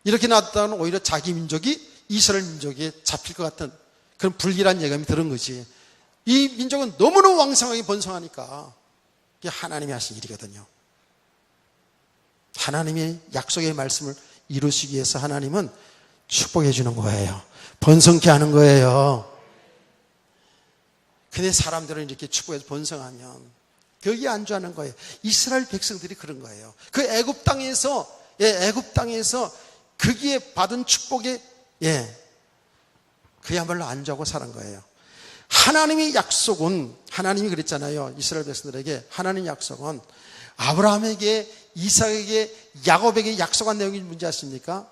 이렇게 놔뒀다면 오히려 자기 민족이 이스라엘 민족에 잡힐 것 같은 그런 불길한 예감이 들은 거지. 이 민족은 너무너무 왕성하게 번성하니까 이게 하나님이 하신 일이거든요. 하나님의 약속의 말씀을 이루시기 위해서 하나님은 축복해 주는 거예요. 번성케 하는 거예요. 근데 사람들은 이렇게 축복해서 번성하면 거기에 안주하는 거예요. 이스라엘 백성들이 그런 거예요. 그 애굽 땅에서 거기에 받은 축복에 그야말로 안주하고 사는 거예요. 하나님의 약속은, 하나님이 그랬잖아요. 이스라엘 백성들에게 하나님의 약속은 아브라함에게, 이삭에게, 야곱에게 약속한 내용이 뭔지 아십니까?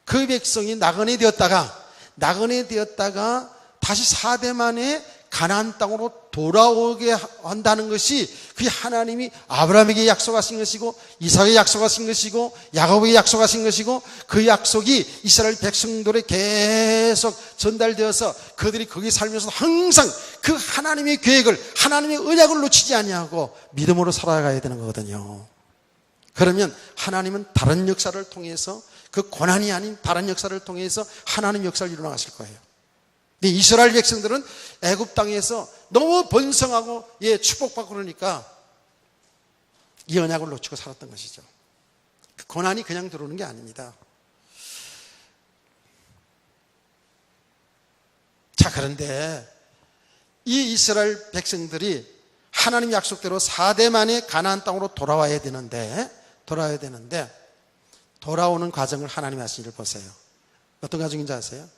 그 백성이 나그네 되었다가 다시 4대 만에 가나안 땅으로 돌아오게 한다는 것이 그게 하나님이 아브라함에게 약속하신 것이고 이삭에게 약속하신 것이고 야곱에게 약속하신 것이고 그 약속이 이스라엘 백성들에 계속 전달되어서 그들이 거기 살면서 항상 그 하나님의 계획을, 하나님의 언약을 놓치지 아니하고 믿음으로 살아가야 되는 거거든요. 그러면 하나님은 다른 역사를 통해서, 그 고난이 아닌 다른 역사를 통해서 하나님 역사를 이루어나가실 거예요. 이스라엘 백성들은 애굽 땅에서 너무 번성하고 축복받고 그러니까 이 언약을 놓치고 살았던 것이죠. 그 고난이 그냥 들어오는 게 아닙니다. 자, 그런데 이 이스라엘 백성들이 하나님 약속대로 4대 만에 가나안 땅으로 돌아와야 되는데 돌아오는 과정을 하나님이 하신 일을 보세요. 어떤 과정인지 아세요?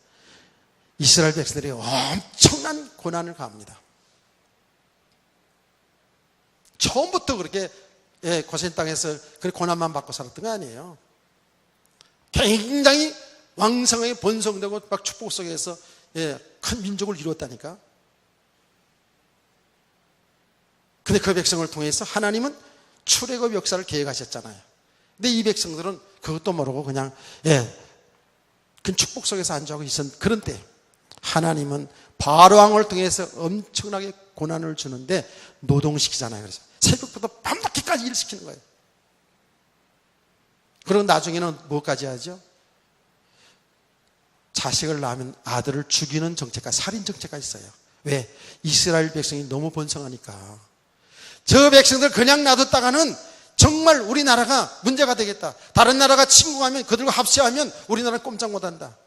이스라엘 백성들이 엄청난 고난을 가합니다. 처음부터 그렇게 고센 땅에서 그렇게 고난만 받고 살았던 거 아니에요. 굉장히 왕성하게 번성되고 막 축복 속에서 큰 민족을 이루었다니까. 근데 그 백성을 통해서 하나님은 출애굽 역사를 계획하셨잖아요. 근데 이 백성들은 그것도 모르고 그냥 그 축복 속에서 안주하고 있었던 그런 때 하나님은 바로왕을 통해서 엄청나게 고난을 주는데 노동시키잖아요. 그래서 새벽부터 밤늦게까지 일 시키는 거예요. 그리고 나중에는 뭐까지 하죠? 자식을 낳으면 아들을 죽이는 정책과 살인 정책가 있어요. 왜? 이스라엘 백성이 너무 번성하니까. 저 백성들 그냥 놔뒀다가는 정말 우리나라가 문제가 되겠다. 다른 나라가 침공하면 그들과 합세하면 우리나라는 꼼짝 못한다.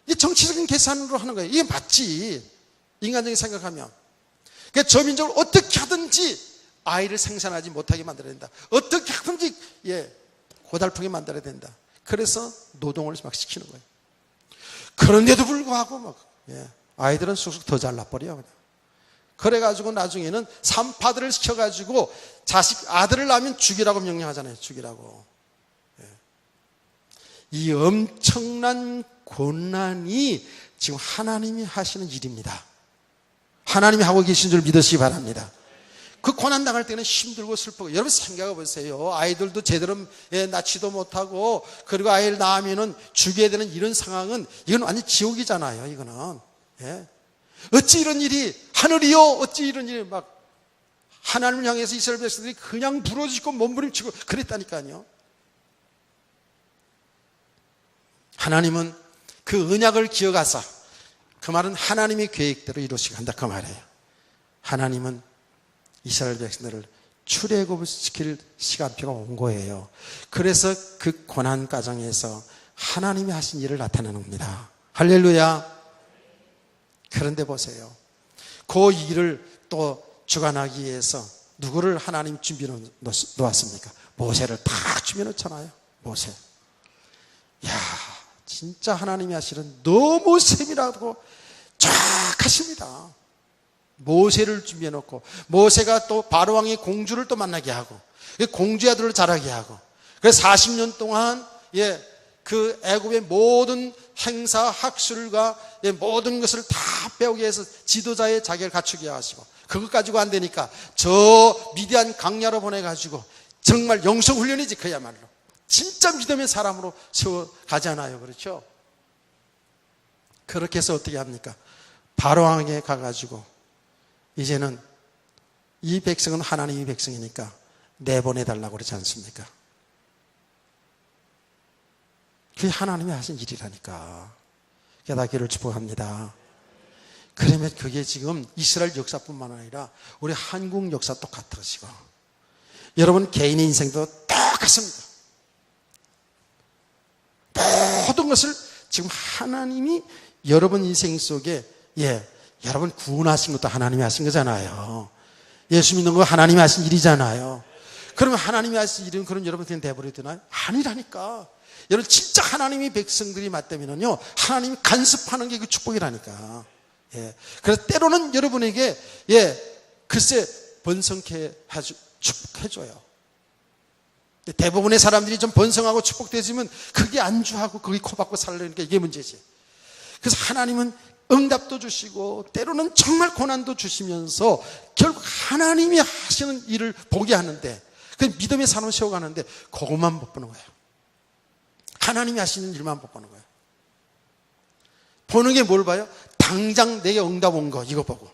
이 정치적인 계산으로 하는 거예요. 이게 맞지. 인간적인 생각하면. 그러니까 저 민족을 어떻게 하든지 아이를 생산하지 못하게 만들어야 된다. 어떻게 하든지 고달프게 만들어야 된다. 그래서 노동을 막 시키는 거예요. 그런데도 불구하고 아이들은 쑥쑥 더 잘나버려. 그래가지고 나중에는 산파들을 시켜가지고 아들을 낳으면 죽이라고 명령하잖아요. 죽이라고. 이 엄청난 고난이 지금 하나님이 하시는 일입니다. 하나님이 하고 계신 줄 믿으시기 바랍니다. 그 고난당할 때는 힘들고 슬프고. 여러분 생각해 보세요. 아이들도 제대로 낳지도 못하고, 그리고 아이를 낳으면은 죽여야 되는 이런 상황은, 이건 완전 지옥이잖아요, 이거는. 예. 어찌 이런 일이, 하늘이요, 어찌 이런 일이 막, 하나님을 향해서 이스라엘 백성들이 그냥 부러지고 몸부림치고 그랬다니까요. 하나님은 그 언약을 기억하사, 그 말은 하나님의 계획대로 이루시게 한다, 그 말이에요. 하나님은 이스라엘 백성들을 출애굽을 시킬 시간표가 온 거예요. 그래서 그 고난 과정에서 하나님이 하신 일을 나타내는 겁니다. 할렐루야. 그런데 보세요. 그 일을 또 주관하기 위해서 누구를 하나님 준비해 놓았습니까? 모세를 다 준비해 놓잖아요. 모세. 야, 진짜 하나님이 하시는 너무 세밀하고 정확하십니다. 모세를 준비해 놓고, 모세가 또 바로왕의 공주를 또 만나게 하고, 공주의 아들을 자라게 하고, 그래서 40년 동안 그 애굽의 모든 행사, 학술과 모든 것을 다 배우게 해서 지도자의 자격을 갖추게 하시고, 그것 가지고 안 되니까 저 미디안 강야로 보내가지고 정말 영성훈련이지, 그야말로 진짜 믿음의 사람으로 세워가잖아요. 그렇죠? 그렇게 해서 어떻게 합니까? 바로왕에게 가가지고 이제는 이 백성은 하나님의 백성이니까 내보내달라고 그러지 않습니까? 그게 하나님이 하신 일이라니까. 깨닫기를 축복합니다. 그러면 그게 지금 이스라엘 역사뿐만 아니라 우리 한국 역사 똑같으시고, 여러분 개인의 인생도 똑같습니다. 모든 것을 지금 하나님이 여러분 인생 속에 여러분 구원하신 것도 하나님이 하신 거잖아요. 예수 믿는 거 하나님이 하신 일이잖아요. 그러면 하나님이 하신 일은 그럼 여러분 그냥 내버려 두나요? 아니라니까. 여러분 진짜 하나님이 백성들이 맞다면요, 하나님이 간섭하는 게 그 축복이라니까. 그래서 때로는 여러분에게 글쎄 번성케 축복해줘요. 대부분의 사람들이 좀 번성하고 축복되지만 그게 안주하고 거기 코박고 살려니까 이게 문제지. 그래서 하나님은 응답도 주시고 때로는 정말 고난도 주시면서 결국 하나님이 하시는 일을 보게 하는데, 그 믿음의 산을 세워가는데 그것만 못 보는 거예요. 하나님이 하시는 일만 못 보는 거예요. 보는 게 뭘 봐요? 당장 내게 응답 온 거 이거 보고,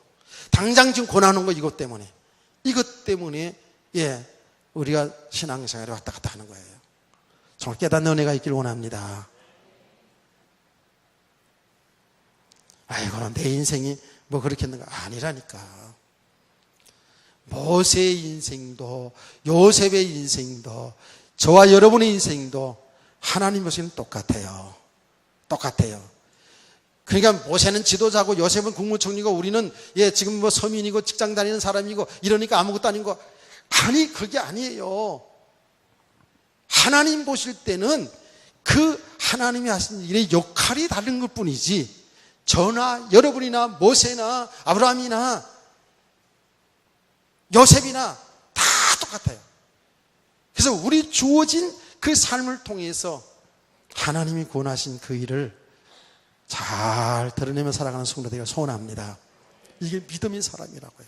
당장 지금 고난 온 거 이것 때문에 우리가 신앙생활에 왔다 갔다 하는 거예요. 정말 깨닫는 은혜가 있길 원합니다. 아이고, 내 인생이 뭐 그렇겠는가? 아니라니까. 모세의 인생도 요셉의 인생도 저와 여러분의 인생도 하나님 보시기는 똑같아요. 똑같아요. 그러니까 모세는 지도자고 요셉은 국무총리고 우리는 지금 뭐 서민이고 직장 다니는 사람이고 이러니까 아무것도 아닌 거. 아니, 그게 아니에요. 하나님 보실 때는 그 하나님이 하신 일의 역할이 다른 것 뿐이지, 저나 여러분이나 모세나 아브라함이나 요셉이나 다 똑같아요. 그래서 우리 주어진 그 삶을 통해서 하나님이 구원하신 그 일을 잘 드러내며 살아가는 성도들이 소원합니다. 이게 믿음의 사람이라고요.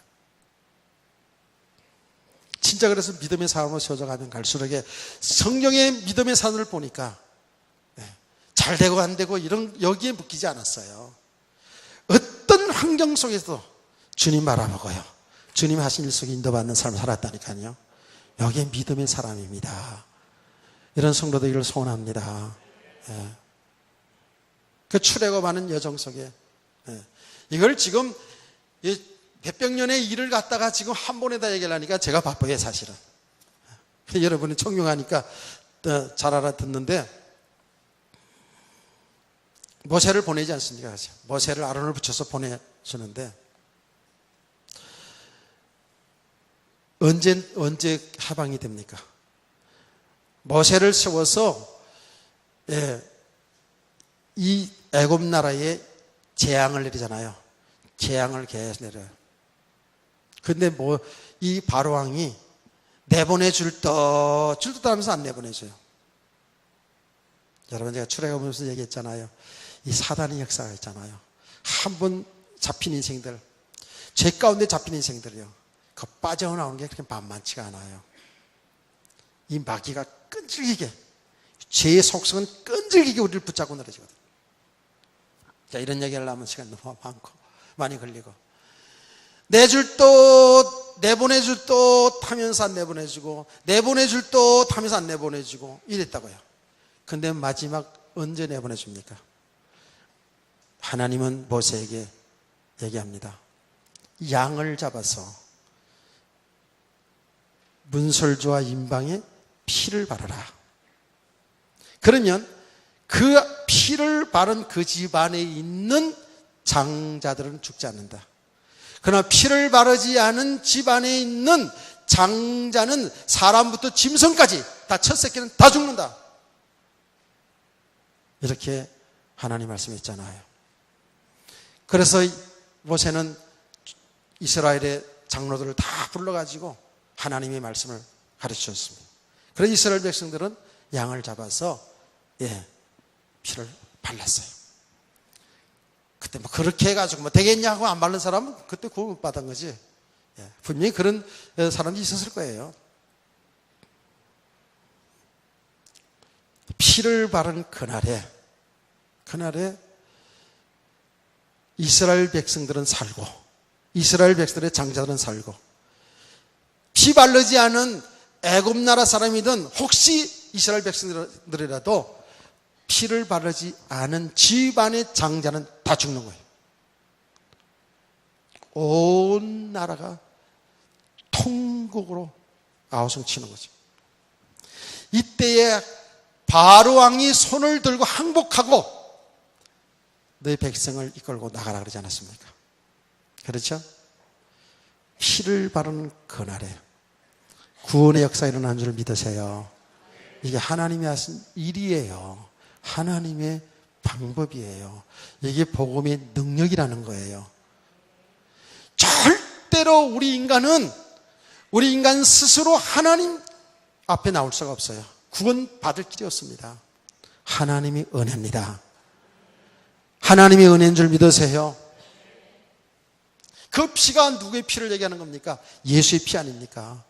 진짜 그래서 믿음의 사람으로 세워져가면 갈수록 성경의 믿음의 산을 보니까 잘 되고 안 되고 이런 여기에 묶이지 않았어요. 어떤 환경 속에서도 주님 바라보고요, 주님 하신 일 속에 인도받는 삶을 살았다니까요. 여기에 믿음의 사람입니다. 이런 성도들을 소원합니다. 그 출애굽하는 여정 속에 이걸 지금 몇백 년의 일을 갖다가 지금 한 번에다 얘기를 하니까 제가 바빠요, 사실은. 여러분이 청명하니까 잘 알아듣는데, 모세를 보내지 않습니까? 모세를 아론을 붙여서 보내주는데 언제 하방이 됩니까? 모세를 세워서 이 애굽 나라에 재앙을 내리잖아요. 재앙을 계속 내려요. 근데 이 바로왕이 내보내줄 듯 하면서 안 내보내줘요. 여러분, 제가 출애굽하면서 얘기했잖아요. 이 사단의 역사가 있잖아요. 한 번 잡힌 인생들, 죄 가운데 잡힌 인생들이요. 그 빠져나오는 게 그렇게 만만치가 않아요. 이 마귀가 끈질기게, 죄의 속성은 끈질기게 우리를 붙잡고 늘어지거든요. 자, 이런 얘기를 하면 시간 너무 많고 많이 걸리고, 내줄 또 내보내줄 또 타면서 안 내보내주고, 내보내줄 또 타면서 안 내보내주고 이랬다고요. 근데 마지막 언제 내보내줍니까? 하나님은 모세에게 얘기합니다. 양을 잡아서 문설주와 임방에 피를 바르라. 그러면 그 피를 바른 그 집안에 있는 장자들은 죽지 않는다. 그러나 피를 바르지 않은 집안에 있는 장자는 사람부터 짐승까지 다 첫 새끼는 다 죽는다. 이렇게 하나님 말씀했잖아요. 그래서 모세는 이스라엘의 장로들을 다 불러가지고 하나님의 말씀을 가르치셨습니다. 그래서 이스라엘 백성들은 양을 잡아서 피를 발랐어요. 그때 뭐 그렇게 해가지고 뭐 되겠냐고 안 바른 사람은 그때 구원 받은 거지. 분명히 그런 사람이 있었을 거예요. 피를 바른 그날에 이스라엘 백성들은 살고, 이스라엘 백성들의 장자들은 살고, 피 바르지 않은 애굽 나라 사람이든 혹시 이스라엘 백성들이라도 피를 바르지 않은 집안의 장자는 다 죽는 거예요. 온 나라가 통곡으로 아우성 치는 거죠. 이때에 바로 왕이 손을 들고 항복하고 너희 백성을 이끌고 나가라 그러지 않았습니까? 그렇죠? 피를 바르는 그날에 구원의 역사가 일어나는 줄 믿으세요. 이게 하나님이 하신 일이에요. 하나님의 방법이에요. 이게 복음의 능력이라는 거예요. 절대로 우리 인간 스스로 하나님 앞에 나올 수가 없어요. 구원 받을 길이 없습니다. 하나님이 은혜입니다. 하나님의 은혜인 줄 믿으세요. 그 피가 누구의 피를 얘기하는 겁니까? 예수의 피 아닙니까?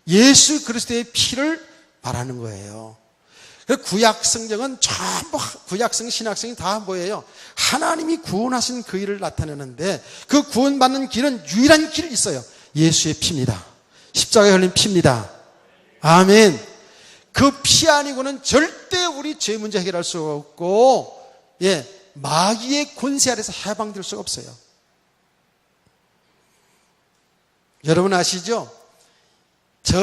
예수 그리스도의 피를 말하는 거예요. 구약 성경은 전부, 구약 성경, 신약성이 다 뭐예요? 하나님이 구원하신 그 일을 나타내는데, 그 구원받는 길은 유일한 길이 있어요. 예수의 피입니다. 십자가에 흘린 피입니다. 아멘. 그 피 아니고는 절대 우리 죄 문제 해결할 수가 없고, 마귀의 권세 아래서 해방될 수가 없어요. 여러분 아시죠? 저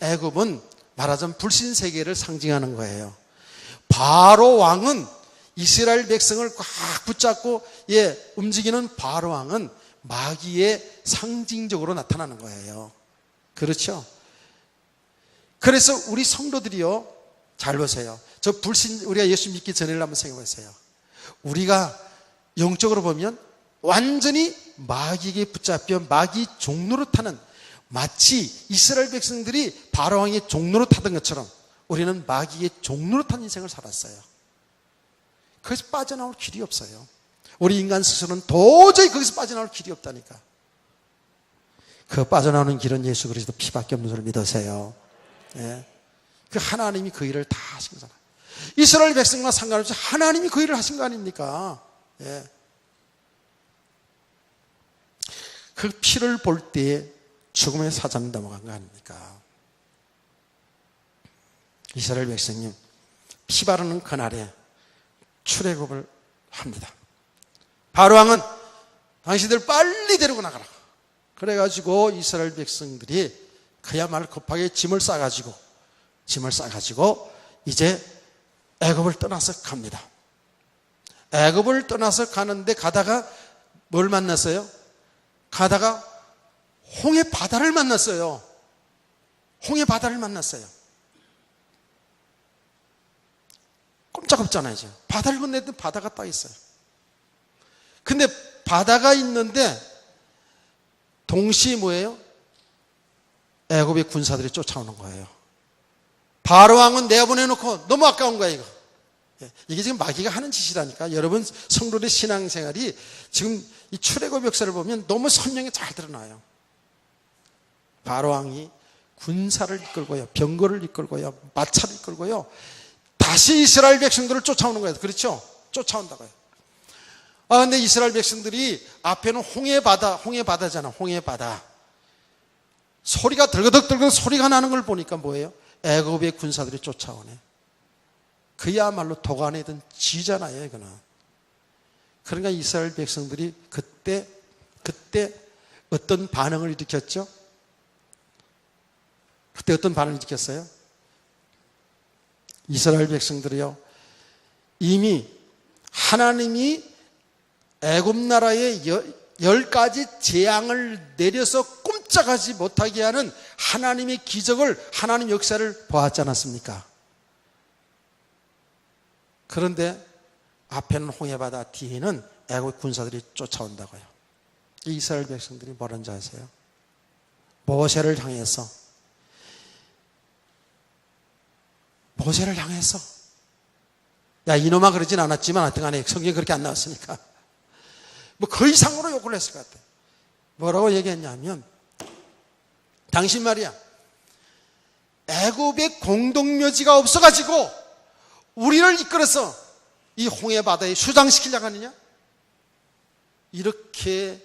애굽은 말하자면 불신 세계를 상징하는 거예요. 바로 왕은 이스라엘 백성을 꽉 붙잡고 움직이는 바로 왕은 마귀의 상징적으로 나타나는 거예요. 그렇죠? 그래서 우리 성도들이요, 잘 보세요. 우리가 예수 믿기 전에를 한번 생각해 보세요. 우리가 영적으로 보면 완전히 마귀에게 붙잡혀 마귀 종로로 타는, 마치 이스라엘 백성들이 바로왕의 종로로 타던 것처럼 우리는 마귀의 종로로 탄 인생을 살았어요. 거기서 빠져나올 길이 없어요. 우리 인간 스스로는 도저히 거기서 빠져나올 길이 없다니까. 그 빠져나오는 길은 예수 그리스도 피밖에 없는 줄 믿으세요. 그 하나님이 그 일을 다 하신 거잖아요. 이스라엘 백성과 상관없이 하나님이 그 일을 하신 거 아닙니까? 그 피를 볼 때에 죽음의 사자는 넘어간 거 아닙니까? 이스라엘 백성님, 피 바르는 그날에 출애굽을 합니다. 바로왕은 당신들 빨리 데리고 나가라. 그래가지고 이스라엘 백성들이 그야말로 급하게 짐을 싸가지고 이제 애굽을 떠나서 갑니다. 애굽을 떠나서 가는데 가다가 뭘 만났어요? 가다가 홍해 바다를 만났어요. 홍해 바다를 만났어요. 꼼짝없잖아요. 이제 바다를 건너는데 바다가 딱 있어요. 근데 바다가 있는데 동시에 뭐예요? 애굽의 군사들이 쫓아오는 거예요. 바로왕은 내보내놓고 너무 아까운 거야, 이거. 이게 지금 마귀가 하는 짓이라니까. 여러분 성도의 신앙생활이 지금 이 출애굽 역사를 보면 너무 선명히 잘 드러나요. 바로왕이 군사를 이끌고요, 병거를 이끌고요, 마차를 이끌고요, 다시 이스라엘 백성들을 쫓아오는 거예요. 그렇죠? 쫓아온다고요. 근데 이스라엘 백성들이 앞에는 홍해바다잖아. 홍해바다. 소리가 덜거덕 소리가 나는 걸 보니까 뭐예요? 애굽의 군사들이 쫓아오네. 그야말로 도가내든 쥐잖아요, 이거는. 그러니까 이스라엘 백성들이 그때 어떤 반응을 일으켰죠? 그때 어떤 반응을 일으켰어요? 이스라엘 백성들이요, 이미 하나님이 애굽 나라에 10가지 재앙을 내려서 꼼짝하지 못하게 하는 하나님의 기적을, 하나님 역사를 보았지 않았습니까? 그런데 앞에는 홍해바다, 뒤에는 애굽 군사들이 쫓아온다고요. 이스라엘 백성들이 뭐라는지 아세요? 모세를 향해서 야 이놈아 그러진 않았지만 하여튼 간에 성경에 그렇게 안 나왔으니까 뭐 그 이상으로 욕을 했을 것 같아요. 뭐라고 얘기했냐면, 당신 말이야 애굽에 공동묘지가 없어가지고 우리를 이끌어서 이 홍해바다에 수장시키려고 하느냐? 이렇게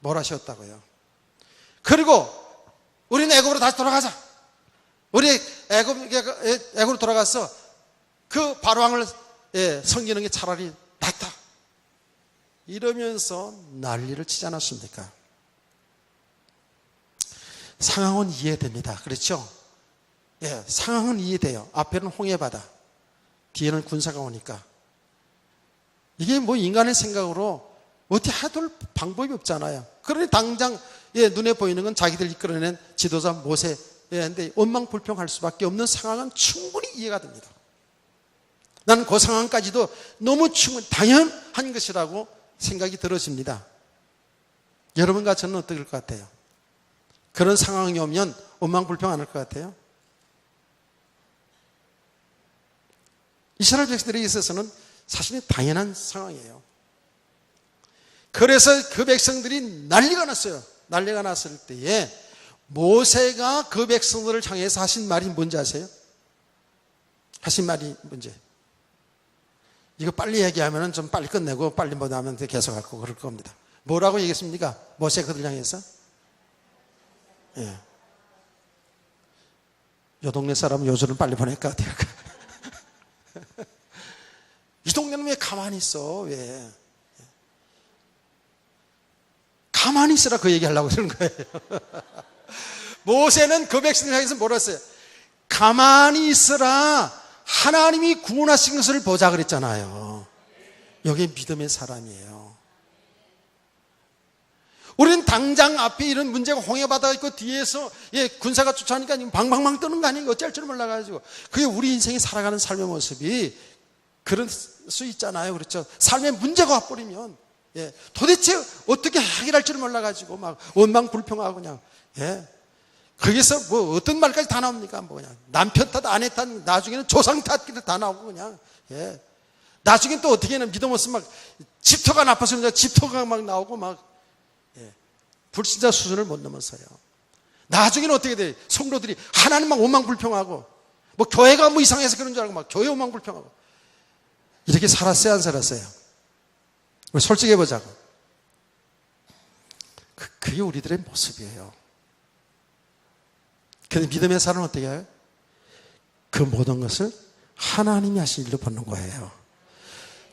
몰아셨다고요. 그리고 우리는 애굽으로 다시 돌아가자. 우리 애굽으로 돌아가서 그 바로왕을 섬기는 게 차라리 낫다. 이러면서 난리를 치지 않았습니까? 상황은 이해됩니다. 그렇죠? 상황은 이해돼요. 앞에는 홍해바다, 뒤에는 군사가 오니까. 이게 뭐 인간의 생각으로 어떻게 해둘 방법이 없잖아요. 그러니 당장 눈에 보이는 건 자기들 이끌어낸 지도자 모세, 근데 원망불평할 수밖에 없는 상황은 충분히 이해가 됩니다. 나는 그 상황까지도 너무 충분히 당연한 것이라고 생각이 들어집니다. 여러분과 저는 어떨 것 같아요? 그런 상황이 오면 원망불평 안 할 것 같아요? 이스라엘 백성들에 있어서는 사실은 당연한 상황이에요. 그래서 그 백성들이 난리가 났어요. 난리가 났을 때에 모세가 그 백성들을 향해서 하신 말이 뭔지 아세요? 하신 말이 뭔지. 이거 빨리 얘기하면 좀 빨리 끝내고 빨리 뭐 하면 계속 할 거고 그럴 겁니다. 뭐라고 얘기했습니까? 모세가 그들 향해서? 요 동네 사람은 요즘은 빨리 보낼 것 같아요. 이 동네는 왜 가만히 있어? 왜? 가만히 있으라 그 얘기하려고 그러는 거예요. 모세는 그 백성들 향해서 뭐라 했어요? 가만히 있으라 하나님이 구원하신 것을 보자 그랬잖아요. 여기 믿음의 사람이에요. 우리는 당장 앞에 이런 문제가 홍해바다가 있고 뒤에서 군사가 쫓아오니까 방방방 뜨는 거 아니에요? 어쩔 줄 몰라가지고. 그게 우리 인생이 살아가는 삶의 모습이 그럴 수 있잖아요. 그렇죠? 삶에 문제가 와버리면 도대체 어떻게 해결할 줄 몰라가지고 막 원망불평하고 그냥 거기서 뭐 어떤 말까지 다 나옵니까? 뭐 그냥 남편 탓, 아내 탓, 나중에는 조상 탓 다 나오고 그냥 나중에 또 어떻게는 믿음 없으면 막 집터가 나빠서 집터가 막 나오고 막 불신자 수준을 못 넘어서요. 나중에는 어떻게 돼? 성도들이 하나님 막 원망불평하고 뭐 교회가 뭐 이상해서 그런 줄 알고 막 교회 원망불평하고 이렇게 살았어요, 안 살았어요? 우리 솔직히 해보자고. 그게 우리들의 모습이에요. 근데 믿음의 사람은 어떻게 해요? 그 모든 것을 하나님이 하신 일로 보는 거예요.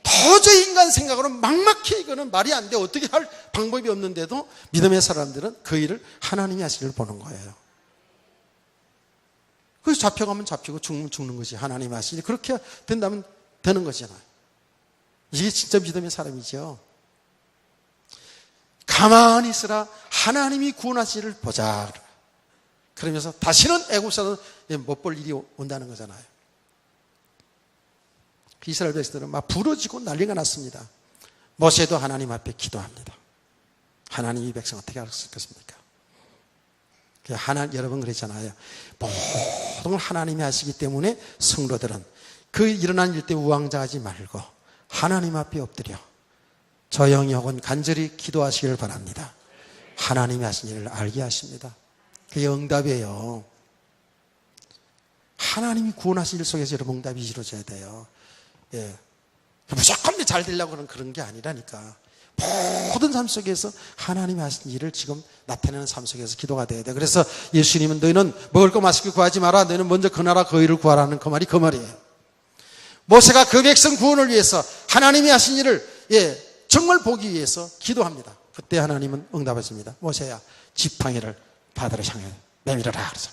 도저히 인간 생각으로 막막히 이거는 말이 안 돼. 어떻게 할 방법이 없는데도 믿음의 사람들은 그 일을 하나님이 하신 일로 보는 거예요. 그래서 잡혀가면 잡히고 죽으면 죽는 것이 하나님이 하신 일. 그렇게 된다면 되는 것이잖아요. 이게 진짜 믿음의 사람이죠. 가만히 있으라 하나님이 구원하신 일을 보자. 그러면서 다시는 애국사는 못 볼 일이 온다는 거잖아요. 이스라엘 백성들은 막 부러지고 난리가 났습니다. 모세도 하나님 앞에 기도합니다. 하나님 이 백성 어떻게 할 수 있겠습니까? 여러분 그랬잖아요. 모든 걸 하나님이 하시기 때문에 성도들은 그 일어난 일 때 우왕좌하지 말고 하나님 앞에 엎드려 조용히 혹은 간절히 기도하시기를 바랍니다. 하나님이 하신 일을 알게 하십니다. 그게 응답이에요. 하나님이 구원하신 일 속에서 여러분 응답이 이루어져야 돼요. 예. 무조건 잘 되려고 하는 그런 게 아니라니까. 모든 삶 속에서 하나님이 하신 일을 지금 나타내는 삶 속에서 기도가 돼야 돼. 그래서 예수님은 너희는 먹을 거 마실 거 구하지 마라. 너희는 먼저 그 나라 그 의를 구하라는 그 말이 그 말이에요. 모세가 그 백성 구원을 위해서 하나님이 하신 일을 정말 보기 위해서 기도합니다. 그때 하나님은 응답하십니다. 모세야, 지팡이를 바다를 향해 내밀어라. 그래서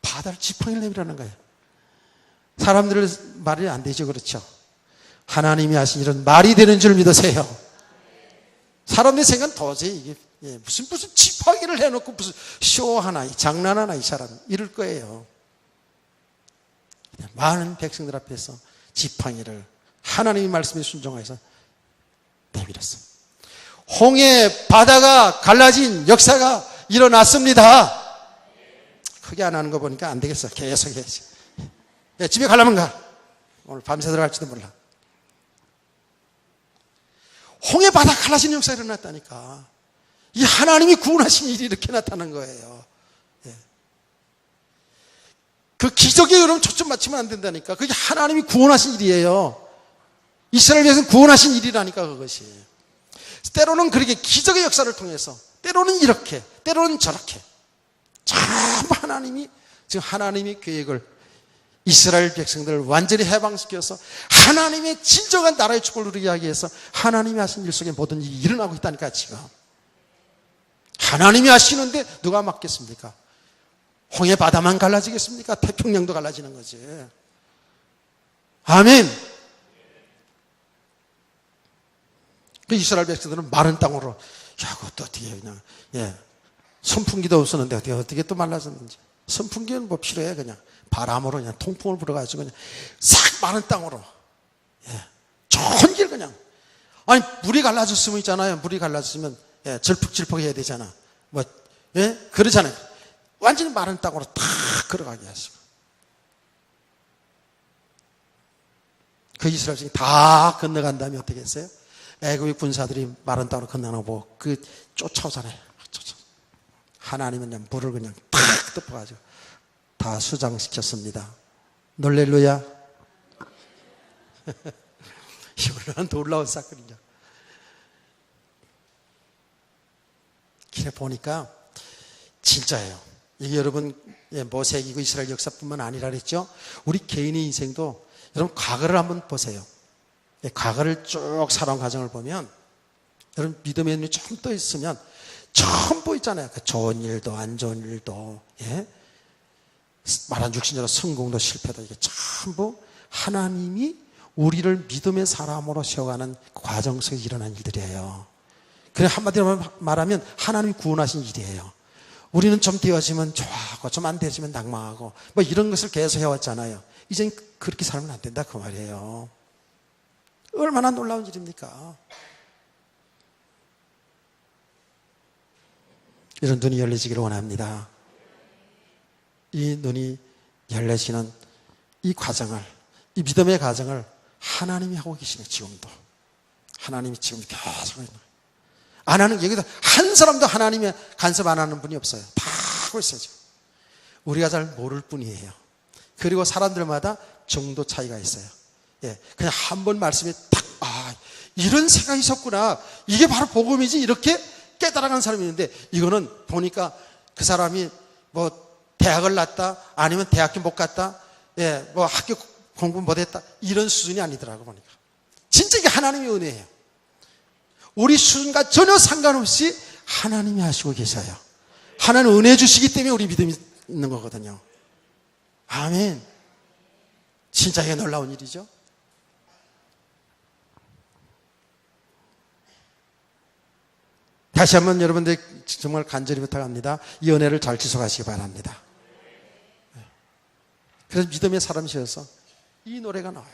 바다를 지팡이를 내밀라는 거예요. 사람들 말이 안 되죠. 그렇죠? 하나님이 하신 일은 말이 되는 줄 믿으세요. 사람의 생각은 도저히 이게 무슨 지팡이를 해놓고 무슨 쇼 하나, 장난하나 이 사람 이럴 거예요. 많은 백성들 앞에서 지팡이를 하나님의 말씀에 순종해서 내밀었어. 홍해 바다가 갈라진 역사가 일어났습니다. 크게 안 하는 거 보니까 안 되겠어. 계속 해야지. 집에 가려면 가. 오늘 밤새 들어갈지도 몰라. 홍해 바다 갈라지는 역사가 일어났다니까. 이 하나님이 구원하신 일이 이렇게 나타난 거예요. 그 기적에 여러분 초점 맞추면 안 된다니까. 그게 하나님이 구원하신 일이에요. 이스라엘 백성은 구원하신 일이라니까 그것이. 때로는 그렇게 기적의 역사를 통해서 때로는 이렇게 때로는 저렇게 전부 하나님이 지금 하나님의 계획을 이스라엘 백성들을 완전히 해방시켜서 하나님의 진정한 나라의 축복을 누리게 하기 위해서 하나님이 하신 일 속에 모든 일이 일어나고 있다니까 지금. 하나님이 하시는데 누가 막겠습니까? 홍해 바다만 갈라지겠습니까? 태평양도 갈라지는 거지. 아멘. 그 이스라엘 백성들은 마른 땅으로, 야, 그것도 어떻게 그냥, 선풍기도 없었는데 어떻게 또 말라졌는지. 선풍기는 뭐 필요해, 그냥. 바람으로 그냥 통풍을 불어가지고 그냥 싹 마른 땅으로. 좋은 길 그냥. 아니, 물이 갈라졌으면 있잖아요. 물이 갈라졌으면, 절푹절푹 해야 되잖아. 그러잖아요. 완전히 마른 땅으로 탁 걸어가게 하시고. 그 이스라엘 백성이 다 건너간 다음에 어떻게 했어요? 애굽의 군사들이 마른 땅으로 건너는 거 보고 쫓아오잖아요. 하나님은 그냥 물을 그냥 탁 덮어가지고 다 수장시켰습니다. 놀렐루야. 이거는 놀라운 사건이죠. 길에 보니까 진짜예요. 이게 여러분 모세이고 이스라엘 역사뿐만 아니라 그랬죠. 우리 개인의 인생도 여러분 과거를 한번 보세요. 과거를 쭉 살아온 과정을 보면 여러분 믿음의 눈이 좀 떠 있으면 전부 있잖아요. 좋은 일도 안 좋은 일도 말한 육신적으로 성공도 실패도 이게 전부 하나님이 우리를 믿음의 사람으로 세워가는 과정 속에 일어난 일들이에요. 그래 한마디로 말하면 하나님이 구원하신 일이에요. 우리는 좀 되어지면 좋아하고 좀 안 되어지면 낙망하고 뭐 이런 것을 계속 해왔잖아요. 이젠 그렇게 살면 안 된다 그 말이에요. 얼마나 놀라운 일입니까? 이런 눈이 열려지기를 원합니다. 이 눈이 열려지는 이 과정을, 이 믿음의 과정을 하나님이 하고 계시네. 지금도 하나님이 지금 계속 안 하는, 여기다 한 사람도 하나님의 간섭 안 하는 분이 없어요. 다 하고 있어요. 지금. 우리가 잘 모를 뿐이에요. 그리고 사람들마다 정도 차이가 있어요. 그냥 한 번 말씀에 딱, 이런 생각이 있었구나. 이게 바로 복음이지. 이렇게 깨달아가는 사람이 있는데, 이거는 보니까 그 사람이 뭐 대학을 났다, 아니면 대학교 못 갔다, 뭐 학교 공부 못했다, 이런 수준이 아니더라고 보니까. 진짜 이게 하나님의 은혜예요. 우리 수준과 전혀 상관없이 하나님이 하시고 계셔요. 하나님 은혜 주시기 때문에 우리 믿음이 있는 거거든요. 아멘. 진짜 이게 놀라운 일이죠. 다시 한번 여러분들 정말 간절히 부탁합니다. 이 은혜를 잘 지속하시기 바랍니다. 그래서 믿음의 사람이셔서 이 노래가 나와요.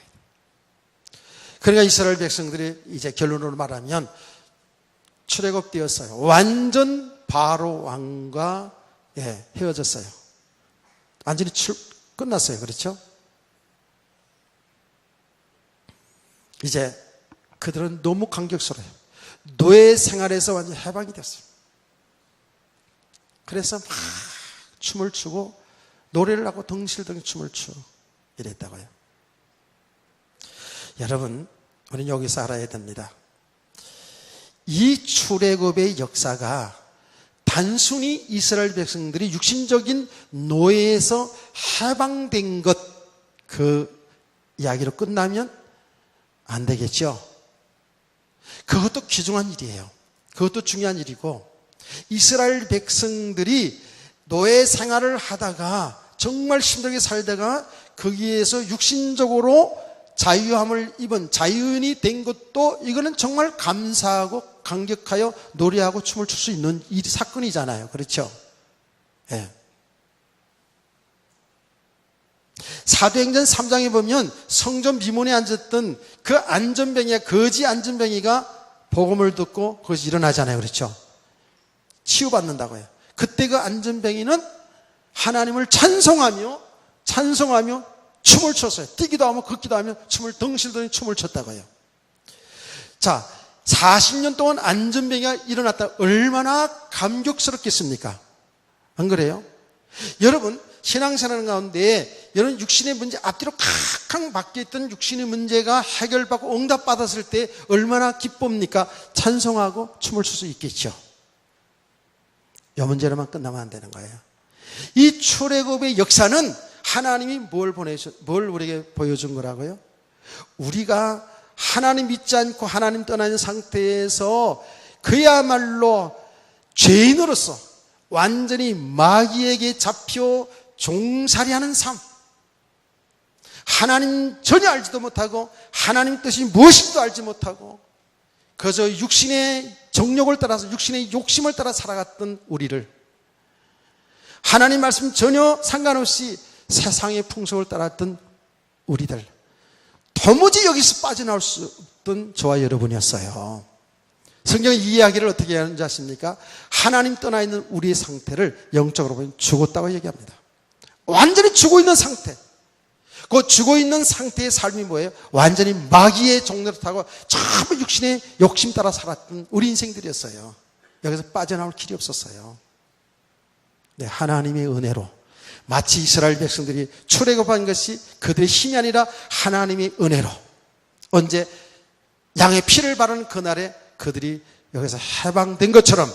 그러니까 이스라엘 백성들이 이제 결론으로 말하면 출애굽되었어요. 완전 바로 왕과 헤어졌어요. 완전히 끝났어요. 그렇죠? 이제 그들은 너무 감격스러워요. 노예 생활에서 완전히 해방이 됐어요. 그래서 막 춤을 추고 노래를 하고 덩실덩실 춤을 추 이랬다고요. 여러분, 우리는 여기서 알아야 됩니다. 이 출애굽의 역사가 단순히 이스라엘 백성들이 육신적인 노예에서 해방된 것, 그 이야기로 끝나면 안 되겠죠. 그것도 귀중한 일이에요. 그것도 중요한 일이고, 이스라엘 백성들이 노예 생활을 하다가 정말 힘들게 살다가 거기에서 육신적으로 자유함을 입은 자유인이 된 것도 이거는 정말 감사하고 감격하여 노래하고 춤을 출 수 있는 이 사건이잖아요. 그렇죠? 예. 사도행전 3장에 보면 성전 미문에 앉았던 그 안전뱅이가, 거지 안전뱅이가 복음을 듣고 거기서 일어나잖아요. 그렇죠? 치유받는다고요. 그때 그 안전뱅이는 하나님을 찬송하며 춤을 췄어요. 뛰기도 하며 걷기도 하며 덩실덩실 춤을 췄다고요. 자, 40년 동안 안전뱅이가 일어났다. 얼마나 감격스럽겠습니까? 안 그래요? 여러분, 신앙생활 가운데 여러분 육신의 문제, 앞뒤로 칵칵 박혀있던 육신의 문제가 해결받고 응답받았을 때 얼마나 기쁩니까? 찬송하고 춤을 출 수 있겠죠. 이 문제로만 끝나면 안 되는 거예요. 이 출애굽의 역사는 하나님이 뭘 우리에게 보여준 거라고요? 우리가 하나님 믿지 않고 하나님 떠나는 상태에서 그야말로 죄인으로서 완전히 마귀에게 잡혀 종살이하는 삶, 하나님 전혀 알지도 못하고 하나님 뜻이 무엇인지도 알지 못하고 그저 육신의 정욕을 따라서 육신의 욕심을 따라 살아갔던 우리를, 하나님 말씀 전혀 상관없이 세상의 풍속을 따랐던 우리들, 도무지 여기서 빠져나올 수 없던 저와 여러분이었어요. 성경이 이 이야기를 어떻게 하는지 아십니까? 하나님 떠나 있는 우리의 상태를 영적으로 보면 죽었다고 얘기합니다. 완전히 죽어 있는 상태. 그 죽어 있는 상태의 삶이 뭐예요? 완전히 마귀의 종로를 타고 전부 육신의 욕심 따라 살았던 우리 인생들이었어요. 여기서 빠져나올 길이 없었어요. 네, 하나님의 은혜로 마치 이스라엘 백성들이 출애굽한 것이 그들의 힘이 아니라 하나님의 은혜로, 언제 양의 피를 바르는 그날에 그들이 여기서 해방된 것처럼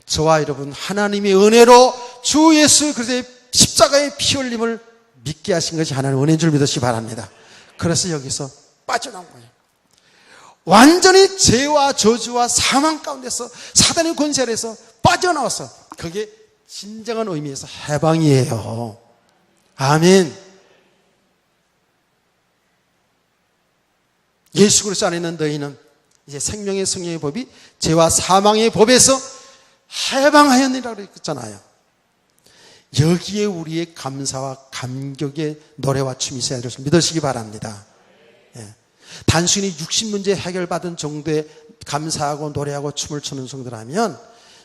저와 여러분 하나님의 은혜로 주 예수 그리스도의 십자가의 피 흘림을 믿게 하신 것이 하나님의 은혜인 줄 믿으시기 바랍니다. 그래서 여기서 빠져나온 거예요. 완전히 죄와 저주와 사망 가운데서 사단의 권세 아래서 빠져나와서, 그게 진정한 의미에서 해방이에요. 아멘. 예수 그리스도 안에 있는 너희는 이제 생명의 성령의 법이 죄와 사망의 법에서 해방하였느니라고 했잖아요. 여기에 우리의 감사와 감격의 노래와 춤이 있어야 될 것을 믿으시기 바랍니다. 예. 단순히 육신 문제 해결받은 정도의 감사하고 노래하고 춤을 추는 성도라면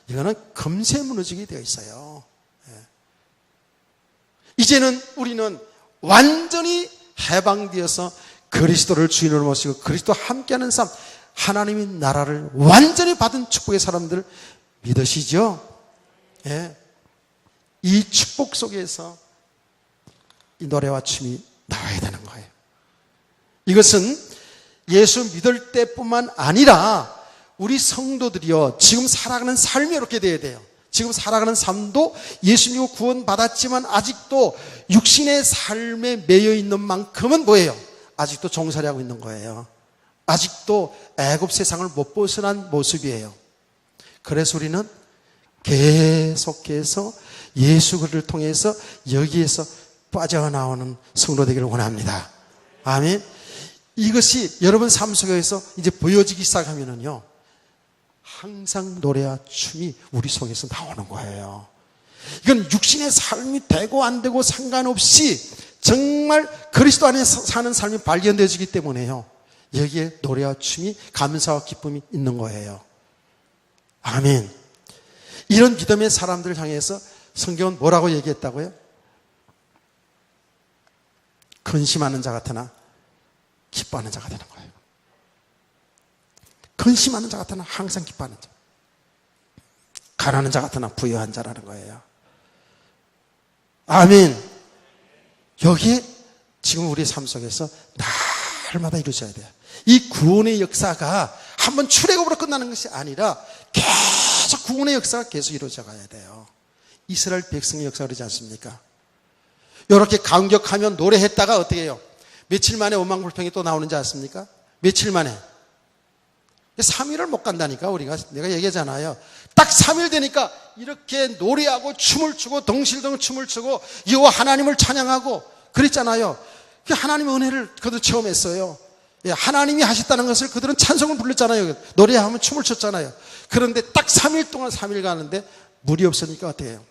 이거는 금세 무너지게 되어 있어요. 예. 이제는 우리는 완전히 해방되어서 그리스도를 주인으로 모시고 그리스도와 함께하는 삶, 하나님의 나라를 완전히 받은 축복의 사람들 믿으시죠? 예. 이 축복 속에서 이 노래와 춤이 나와야 되는 거예요. 이것은 예수 믿을 때뿐만 아니라 우리 성도들이요, 지금 살아가는 삶이 이렇게 되어야 돼요. 지금 살아가는 삶도 예수 믿고 구원받았지만 아직도 육신의 삶에 매여 있는 만큼은 뭐예요? 아직도 종살이하고 있는 거예요. 아직도 애굽 세상을 못 벗어난 모습이에요. 그래서 우리는 계속해서 예수 그리스도를 통해서 여기에서 빠져나오는 성도 되기를 원합니다. 아멘. 이것이 여러분 삶 속에서 이제 보여지기 시작하면은요, 항상 노래와 춤이 우리 속에서 나오는 거예요. 이건 육신의 삶이 되고 안 되고 상관없이 정말 그리스도 안에 사는 삶이 발견되어지기 때문에요, 여기에 노래와 춤이, 감사와 기쁨이 있는 거예요. 아멘. 이런 믿음의 사람들을 향해서 성경은 뭐라고 얘기했다고요? 근심하는 자 같으나 기뻐하는 자가 되는 거예요. 근심하는 자 같으나 항상 기뻐하는 자. 가난한 자 같으나 부유한 자라는 거예요. 아멘. 여기에 지금 우리 삶 속에서 날마다 이루어져야 돼요. 이 구원의 역사가 한번 출애굽으로 끝나는 것이 아니라 계속 구원의 역사가 계속 이루어져 가야 돼요. 이스라엘 백성의 역사가 그러지 않습니까? 이렇게 감격하면 노래했다가 어떻게 해요? 며칠 만에 원망불평이 또 나오는지 아십니까? 며칠 만에 3일을 못 간다니까. 내가 얘기하잖아요. 딱 3일 되니까 이렇게 노래하고 춤을 추고 덩실덩 춤을 추고 여호와 하나님을 찬양하고 그랬잖아요. 하나님의 은혜를 그들은 체험했어요. 하나님이 하셨다는 것을 그들은 찬송을 불렀잖아요. 노래하면 춤을 췄잖아요. 그런데 딱 3일 동안 3일 가는데 물이 없으니까 어떻게 해요?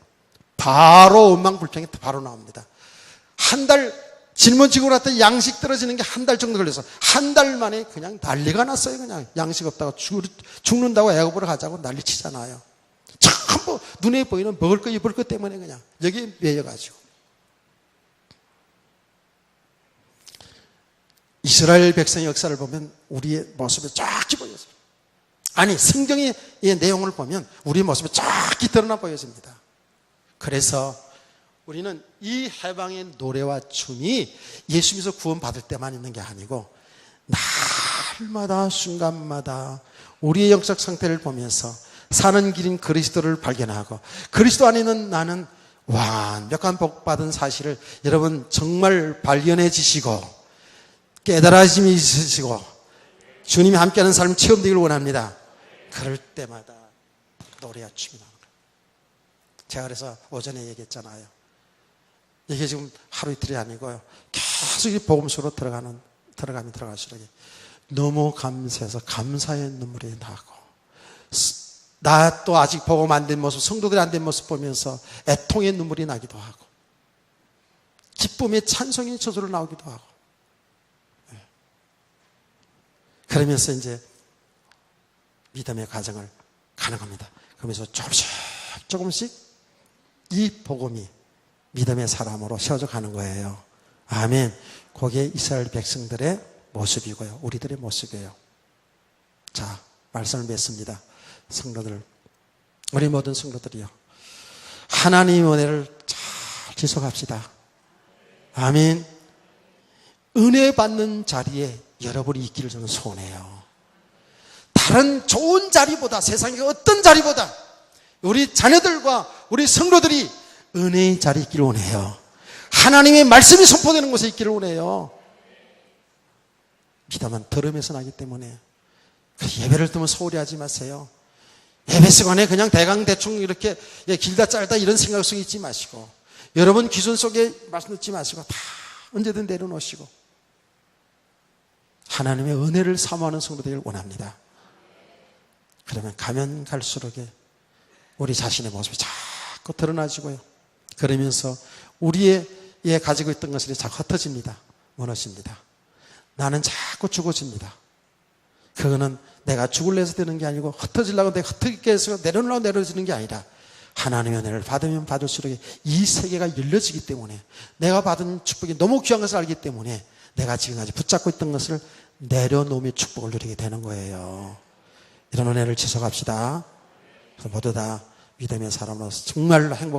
바로 원망불평이 바로 나옵니다. 한 달 짊어지고 났더니 양식 떨어지는 게 한 달 정도 걸려서 한 달 만에 그냥 난리가 났어요. 그냥 양식 없다고 죽는다고 애굽으로 가자고 난리 치잖아요. 전부 눈에 보이는 먹을 거 입을 것 때문에 그냥 여기에 매여가지고. 이스라엘 백성의 역사를 보면 우리의 모습이 쫙 보여져요. 아니 성경의 내용을 보면 우리의 모습이 쫙 드러나 보여집니다. 그래서 우리는 이 해방의 노래와 춤이 예수님에서 구원받을 때만 있는 게 아니고 날마다 순간마다 우리의 영적 상태를 보면서 사는 길인 그리스도를 발견하고 그리스도 안에 있는 나는 완벽한 복받은 사실을 여러분 정말 발견해지시고 깨달아짐이 있으시고 주님이 함께하는 삶 체험되기를 원합니다. 그럴 때마다 노래와 춤이 나오는 거예요. 제가 그래서 오전에 얘기했잖아요. 이게 지금 하루 이틀이 아니고요. 계속 이 복음 속으로 들어가면 들어갈수록 너무 감사해서 감사의 눈물이 나고 나 또 아직 복음 안 된 모습, 성도들이 안 된 모습 보면서 애통의 눈물이 나기도 하고 기쁨의 찬송이 저절로 나오기도 하고 그러면서 이제 믿음의 과정을 가는 겁니다. 그러면서 조금씩 이 복음이 믿음의 사람으로 세워져 가는 거예요. 아멘. 그게 이스라엘 백성들의 모습이고요. 우리들의 모습이에요. 자, 말씀을 맺습니다. 성도들, 우리 모든 성도들이요. 하나님의 은혜를 잘 지속합시다. 아멘. 은혜 받는 자리에 여러분이 있기를 저는 소원해요. 다른 좋은 자리보다, 세상의 어떤 자리보다 우리 자녀들과 우리 성도들이 은혜의 자리에 있기를 원해요. 하나님의 말씀이 선포되는 곳에 있기를 원해요. 믿음은 들음에서 나기 때문에 예배를 뜨면 소홀히 하지 마세요. 예배 시간에 그냥 대충 이렇게 길다 짧다 이런 생각 속에 있지 마시고 여러분 기준 속에 말씀 듣지 마시고 다 언제든 내려놓으시고 하나님의 은혜를 사모하는 성도 되기를 원합니다. 그러면 가면 갈수록 우리 자신의 모습이 자꾸 드러나지고요. 그러면서 우리의 가지고 있던 것들이 자꾸 흩어집니다. 무너집니다. 나는 자꾸 죽어집니다. 그거는 내가 죽을래 해서 되는 게 아니고 흩어지려고 내가 흩어지게 해서 내려놓으려고 내려지는 게 아니라 하나님의 은혜를 받으면 받을수록 이 세계가 열려지기 때문에 내가 받은 축복이 너무 귀한 것을 알기 때문에 내가 지금까지 붙잡고 있던 것을 내려놓으며 축복을 누리게 되는 거예요. 이런 은혜를 지속합시다. 모두 다 믿음의 사람으로서 정말로 행복한